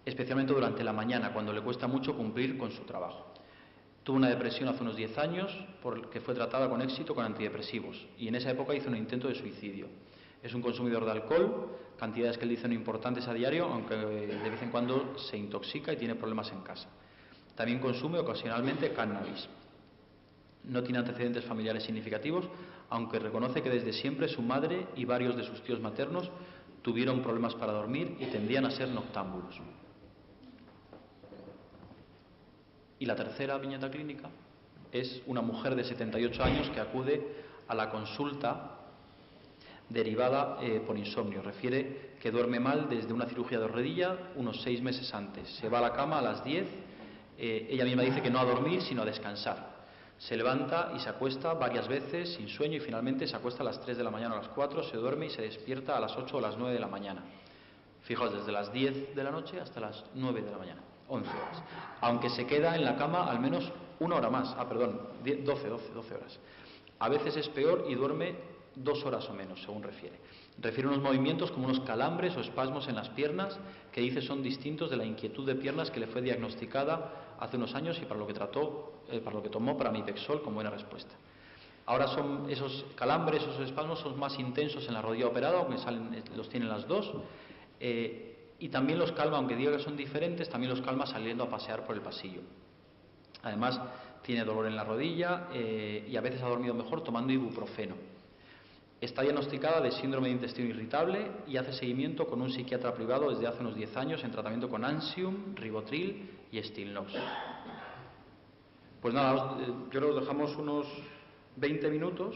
especialmente durante la mañana, cuando le cuesta mucho cumplir con su trabajo. Tuvo una depresión hace unos 10 años, que fue tratada con éxito con antidepresivos, y en esa época hizo un intento de suicidio. Es un consumidor de alcohol, cantidades que él dice no importantes a diario, aunque de vez en cuando se intoxica y tiene problemas en casa. También consume ocasionalmente cannabis. No tiene antecedentes familiares significativos, aunque reconoce que desde siempre su madre y varios de sus tíos maternos tuvieron problemas para dormir y tendían a ser noctámbulos. Y la tercera viñeta clínica es una mujer de 78 años que acude a la consulta derivada por insomnio. Refiere que duerme mal desde una cirugía de rodilla unos 6 meses antes. Se va a la cama a las 10, ella misma dice que no a dormir, sino a descansar. Se levanta y se acuesta varias veces sin sueño y finalmente se acuesta a las 3 de la mañana o a las 4, se duerme y se despierta a las 8 o las 9 de la mañana. Fijaos, desde las 10 de la noche hasta las 9 de la mañana, 11 horas. Aunque se queda en la cama al menos una hora más, 12 horas. A veces es peor y duerme 2 horas o menos, según refiere. Refiere unos movimientos como unos calambres o espasmos en las piernas que dice son distintos de la inquietud de piernas que le fue diagnosticada hace unos años y para lo que tomó pramipexol con buena respuesta. Ahora son esos calambres, esos espasmos son más intensos en la rodilla operada, aunque los tienen las dos, y también los calma, aunque diga que son diferentes, también los calma saliendo a pasear por el pasillo. Además, tiene dolor en la rodilla y a veces ha dormido mejor tomando ibuprofeno. Está diagnosticada de síndrome de intestino irritable y hace seguimiento con un psiquiatra privado desde hace unos 10 años en tratamiento con Ansium, Ribotril y Stilnox. Pues nada, yo creo que os dejamos unos 20 minutos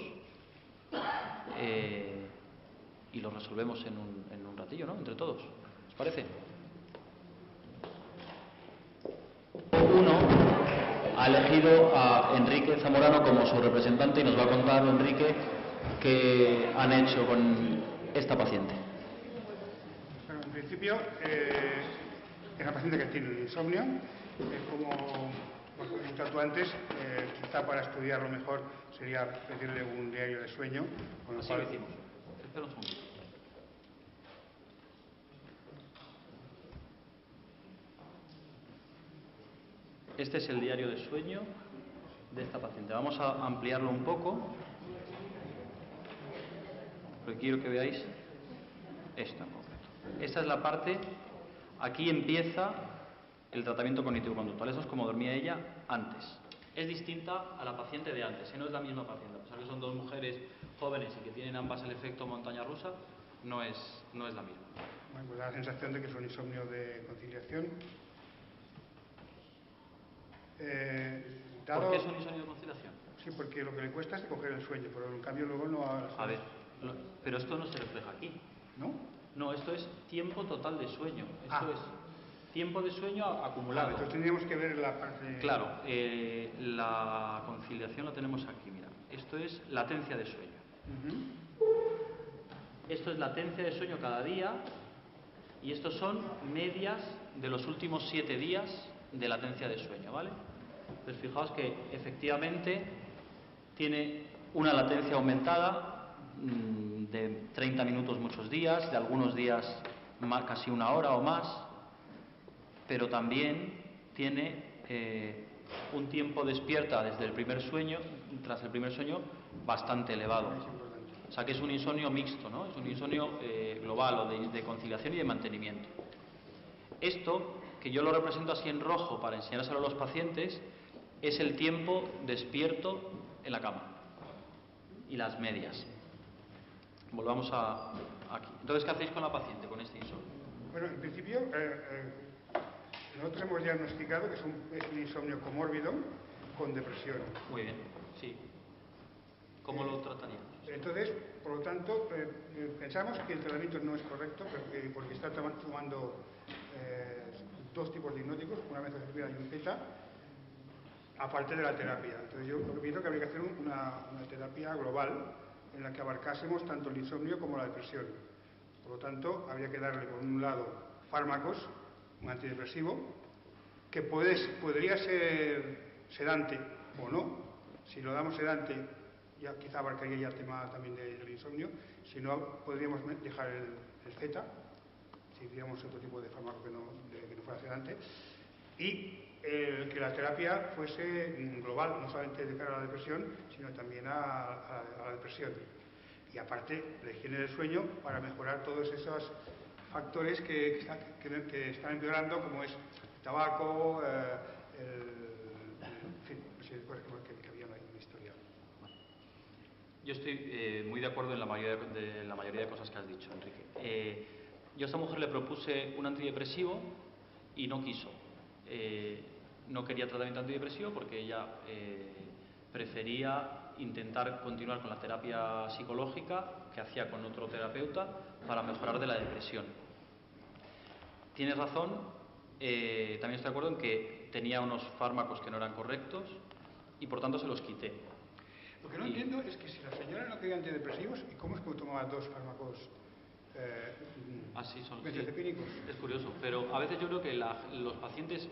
y lo resolvemos en un ratillo, ¿no? Entre todos. ¿Os parece? Uno ha elegido a Enrique Zamorano como su representante y nos va a contar, Enrique, qué han hecho con esta paciente. Bueno, en principio, es una paciente que tiene insomnio. Como he comentado antes, quizá para estudiarlo mejor sería pedirle un diario de sueño. Con lo Así cual... lo hicimos. Espera un segundo. Este es el diario de sueño de esta paciente. Vamos a ampliarlo un poco, porque quiero que veáis esto en concreto. Esta es la parte, aquí empieza el tratamiento cognitivo-conductual. Eso es como dormía ella antes. Es distinta a la paciente de antes, no es la misma paciente. A pesar de que son dos mujeres jóvenes y que tienen ambas el efecto montaña rusa, no es la misma. Bueno, pues da la sensación de que es un insomnio de conciliación. ¿Por qué es un insomnio de conciliación? Sí, porque lo que le cuesta es coger el sueño, pero en cambio luego no... A ver, pero esto no se refleja aquí. ¿No? No, esto es tiempo total de sueño. Esto es tiempo de sueño acumulado. Entonces tendríamos que ver la parte... Claro, la conciliación la tenemos aquí, mira. Esto es latencia de sueño. Esto es latencia de sueño cada día y estos son medias de los últimos 7 días de latencia de sueño, ¿vale? Pues fijaos que efectivamente tiene una latencia aumentada de 30 minutos muchos días, de algunos días casi una hora o más, pero también tiene un tiempo despierta desde el primer sueño, tras el primer sueño, bastante elevado. O sea que es un insomnio mixto, ¿no? Es un insomnio global o de conciliación y de mantenimiento. Esto, que yo lo represento así en rojo para enseñárselo a los pacientes, es el tiempo despierto en la cama y las medias. Volvamos aquí. Entonces, ¿qué hacéis con la paciente, con este insomnio? Bueno, en principio, nosotros hemos diagnosticado que es un insomnio comórbido con depresión. Muy bien, sí. ¿Cómo lo trataríamos? Entonces, por lo tanto, pensamos que el tratamiento no es correcto porque está tomando 2 tipos de hipnóticos, una metazapina y un zeta, aparte de la terapia. Entonces yo lo que pienso que habría que hacer una terapia global en la que abarcásemos tanto el insomnio como la depresión. Por lo tanto, habría que darle, por un lado, fármacos, un antidepresivo, que podría ser sedante o no. Si lo damos sedante ya quizá abarcaría ya el tema también del insomnio. Si no, podríamos dejar el Z, si tuviéramos otro tipo de fármaco que no fuera sedante, y que la terapia fuese global, no solamente de cara a la depresión, sino también a la depresión. Y aparte, la higiene del sueño para mejorar todos esos factores que están empeorando, como es el tabaco, en fin, cosas que había en la historia. Yo estoy muy de acuerdo en la mayoría de cosas que has dicho, Enrique. Yo a esta mujer le propuse un antidepresivo y no quiso. No quería tratamiento antidepresivo porque ella prefería intentar continuar con la terapia psicológica que hacía con otro terapeuta para mejorar de la depresión. Tienes razón, también estoy de acuerdo en que tenía unos fármacos que no eran correctos y por tanto se los quité. Lo que no entiendo es que si la señora no quería antidepresivos, ¿y cómo es que tomaba dos fármacos benzodiazepínicos? Sí, es curioso, pero a veces yo creo que los pacientes,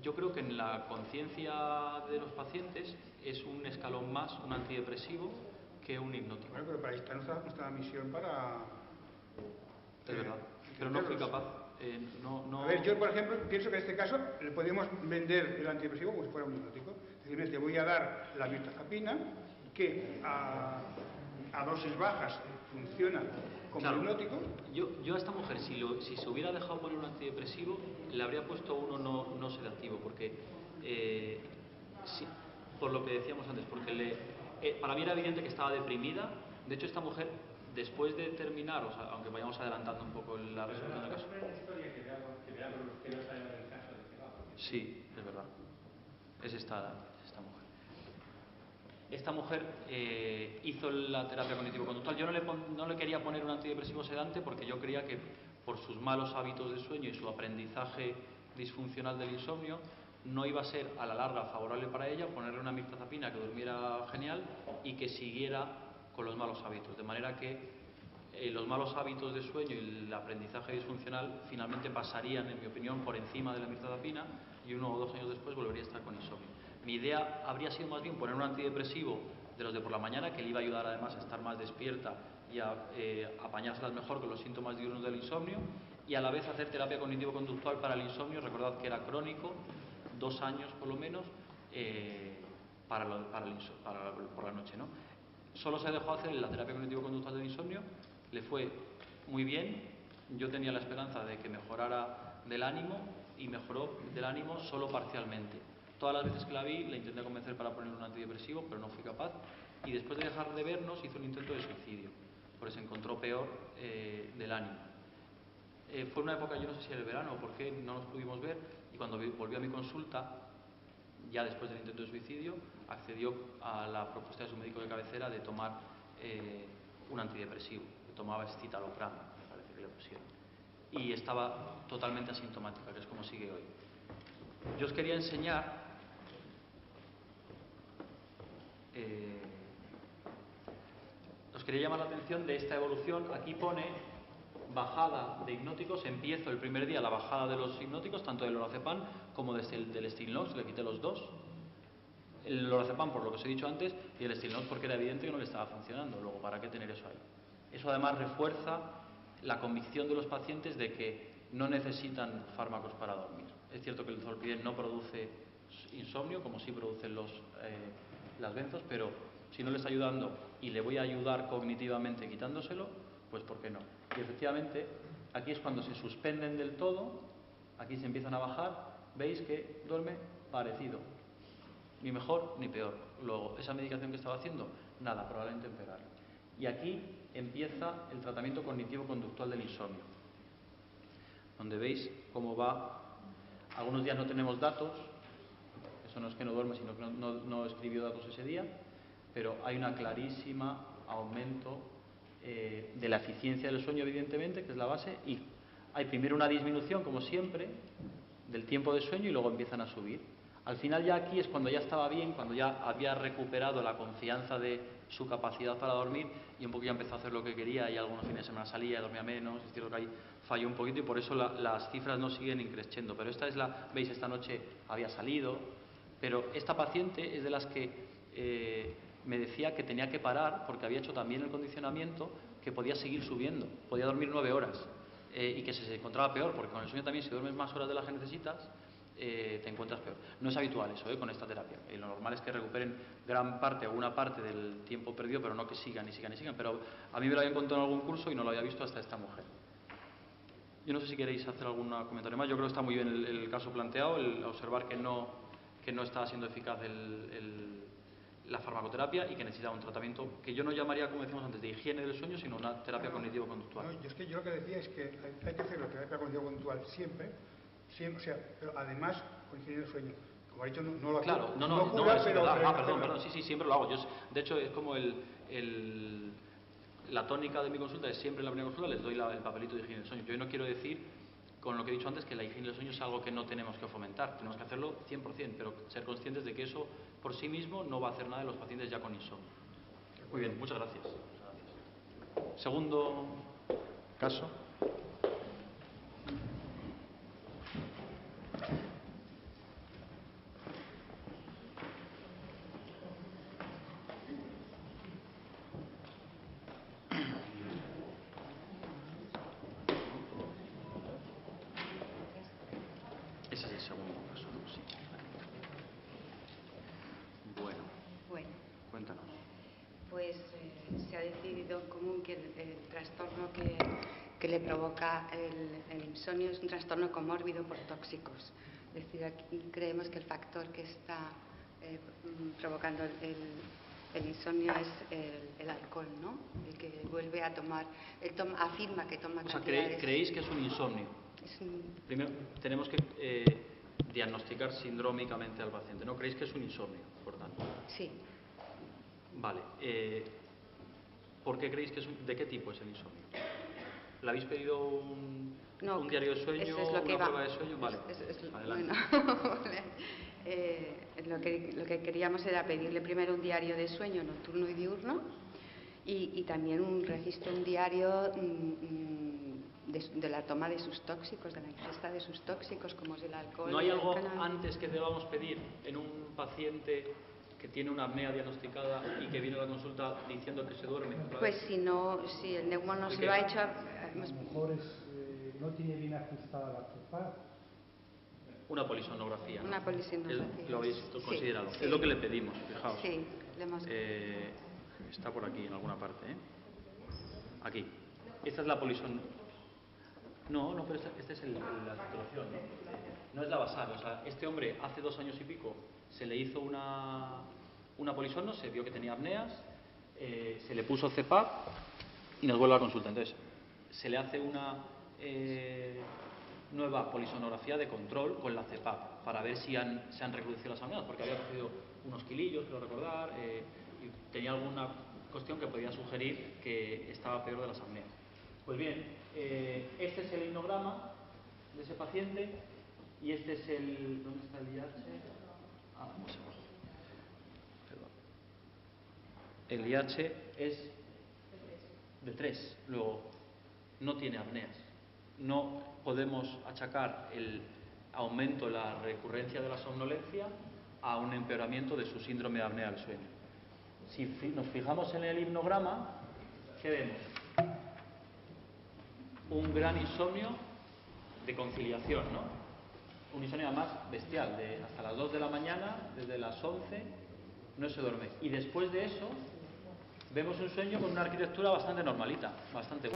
yo creo que en la conciencia de los pacientes es un escalón más un antidepresivo que un hipnótico. Bueno, pero para ahí está nuestra misión para... Es verdad, pero no fui capaz. A ver, yo por ejemplo pienso que en este caso le podemos vender el antidepresivo como si fuera un hipnótico. Es decir, te voy a dar la mirtazapina, que a dosis bajas funciona como hipnótico. Yo a esta mujer, si se hubiera dejado poner un antidepresivo, le habría puesto uno no sedativo, porque sí, por lo que decíamos antes, porque para mí era evidente que estaba deprimida. De hecho, esta mujer, después de terminar, o sea, aunque vayamos adelantando un poco la resolución del caso. Sí, es verdad. Es esta mujer. Esta mujer hizo la terapia cognitivo-conductual. Yo no le quería poner un antidepresivo sedante porque yo creía que por sus malos hábitos de sueño y su aprendizaje disfuncional del insomnio no iba a ser a la larga favorable para ella ponerle una mirtazapina que durmiera genial y que siguiera con los malos hábitos. De manera que los malos hábitos de sueño y el aprendizaje disfuncional finalmente pasarían, en mi opinión, por encima de la mirtazapina y 1 o 2 años después volvería a estar con insomnio. Mi idea habría sido más bien poner un antidepresivo de los de por la mañana, que le iba a ayudar además a estar más despierta y a apañárselas mejor con los síntomas diurnos del insomnio, y a la vez hacer terapia cognitivo-conductual para el insomnio. Recordad que era crónico, 2 años por lo menos, por la noche, ¿no? Solo se dejó hacer la terapia cognitivo-conductual del insomnio, le fue muy bien. Yo tenía la esperanza de que mejorara del ánimo y mejoró del ánimo solo parcialmente. Todas las veces que la vi, la intenté convencer para poner un antidepresivo, pero no fui capaz. Y después de dejar de vernos, hizo un intento de suicidio, porque se encontró peor del ánimo. Fue una época, yo no sé si era el verano o por qué, no nos pudimos ver, y cuando volvió a mi consulta, ya después del intento de suicidio, accedió a la propuesta de su médico de cabecera de tomar un antidepresivo, que tomaba escitalopram, me parece que le pusieron. Y estaba totalmente asintomática, que es como sigue hoy. Yo os quería enseñar os quería llamar la atención de esta evolución. Aquí pone bajada de hipnóticos. Empiezo el primer día la bajada de los hipnóticos, tanto del lorazepam como del Stilnox, le quité los dos. El lorazepam por lo que os he dicho antes, y el Stilnox porque era evidente que no le estaba funcionando. Luego, ¿para qué tener eso ahí? Eso además refuerza la convicción de los pacientes de que no necesitan fármacos para dormir. Es cierto que el zolpidem no produce insomnio, como sí producen las benzos, pero si no le está ayudando y le voy a ayudar cognitivamente quitándoselo, pues ¿por qué no? Y efectivamente, aquí es cuando se suspenden del todo, aquí se empiezan a bajar, veis que duerme parecido, ni mejor ni peor. Luego, esa medicación que estaba haciendo, nada, probablemente empeorar. Y aquí empieza el tratamiento cognitivo-conductual del insomnio, donde veis cómo va. Algunos días no tenemos datos, eso no es que no duerme, sino que no escribió datos ese día, pero hay una clarísima aumento de la eficiencia del sueño, evidentemente, que es la base, y hay primero una disminución, como siempre, del tiempo de sueño y luego empiezan a subir. Al final ya aquí es cuando ya estaba bien, cuando ya había recuperado la confianza de su capacidad para dormir y un poco ya empezó a hacer lo que quería, y algunos fines de semana salía, dormía menos. Es cierto que ahí falló un poquito y por eso las cifras no siguen increciendo, pero esta es veis, esta noche había salido, pero esta paciente es de las que me decía que tenía que parar porque había hecho también el condicionamiento, que podía seguir subiendo, podía dormir 9 horas y que se encontraba peor, porque con el sueño también, si duermes más horas de las que necesitas, te encuentras peor. No es habitual eso con esta terapia. Lo normal es que recuperen gran parte o una parte del tiempo perdido, pero no que sigan y sigan y sigan. Pero a mí me lo habían contado en algún curso y no lo había visto hasta esta mujer. Yo no sé si queréis hacer algún comentario más. Yo creo que está muy bien el caso planteado, el observar que no está siendo eficaz la farmacoterapia y que necesita un tratamiento que yo no llamaría, como decíamos antes, de higiene del sueño, sino una terapia cognitivo-conductual. No, yo lo que decía es que hay que hacer la terapia cognitivo-conductual siempre, o sea, pero además con higiene del sueño. Como ha dicho, no lo hace. Claro, no, cura, es pero, verdad. Perdón, sí, siempre lo hago. De hecho, es como la tónica de mi consulta es siempre en la primera consulta les doy el papelito de higiene del sueño. Yo no quiero decir, con lo que he dicho antes, que la higiene del sueño es algo que no tenemos que fomentar. Tenemos que hacerlo 100%, pero ser conscientes de que eso por sí mismo no va a hacer nada en los pacientes ya con insomnio. Muy bien, muchas gracias. Segundo caso. Ese es el segundo caso, ¿no? Sí. Bueno, cuéntanos. Pues se ha decidido común que el trastorno que le provoca el insomnio es un trastorno comórbido por tóxicos. Es decir, aquí creemos que el factor que está provocando el insomnio es el alcohol, ¿no? El que vuelve a tomar, afirma que toma cantidades. ¿Creéis que es un insomnio? Primero, tenemos que diagnosticar sindrómicamente al paciente. ¿No creéis que es un insomnio, por tanto? Sí. Vale. ¿Por qué creéis que de qué tipo es el insomnio? ¿Le habéis pedido un diario de sueño, una prueba de sueño? Vale, adelante. Bueno, lo que queríamos era pedirle primero un diario de sueño nocturno y diurno y también un registro, un diario de la toma de sus tóxicos, de la ingesta de sus tóxicos, como es el alcohol. ¿No hay algo antes que debamos pedir en un paciente que tiene una apnea diagnosticada y que viene a la consulta diciendo que se duerme? Pues si el neumón no se lo ha hecho... A lo mejor no tiene bien ajustada la CEPAP. Una polisonografía. Una polisonografía. Lo habéis considerado. Sí. Es lo que le pedimos, fijaos. Sí, le hemos... Está por aquí en alguna parte, ¿eh? Aquí. Esta es la polisonografía. No, pero esta es la titulación, ¿no? No es la basal. O sea, este hombre hace 2 años y pico se le hizo una polisono, se vio que tenía apneas, se le puso CEPAP y nos vuelve a la consulta. Entonces, se le hace una nueva polisonografía de control con la CEPAP para ver si se han recrudecido las apneas, porque había cogido unos kilillos, quiero recordar, y tenía alguna cuestión que podía sugerir que estaba peor de las apneas. Pues bien, este es el himnograma de ese paciente y este es el... ¿Dónde está el IH? Un segundo. Perdón. El IH es de 3. Luego, no tiene apneas. No podemos achacar el aumento de la recurrencia de la somnolencia a un empeoramiento de su síndrome de apnea del sueño. Si nos fijamos en el himnograma, ¿qué vemos? Un gran insomnio de conciliación, ¿no? Un insomnio además bestial, hasta las 2 de la mañana, desde las 11, no se duerme. Y después de eso, vemos un sueño con una arquitectura bastante normalita, bastante buena.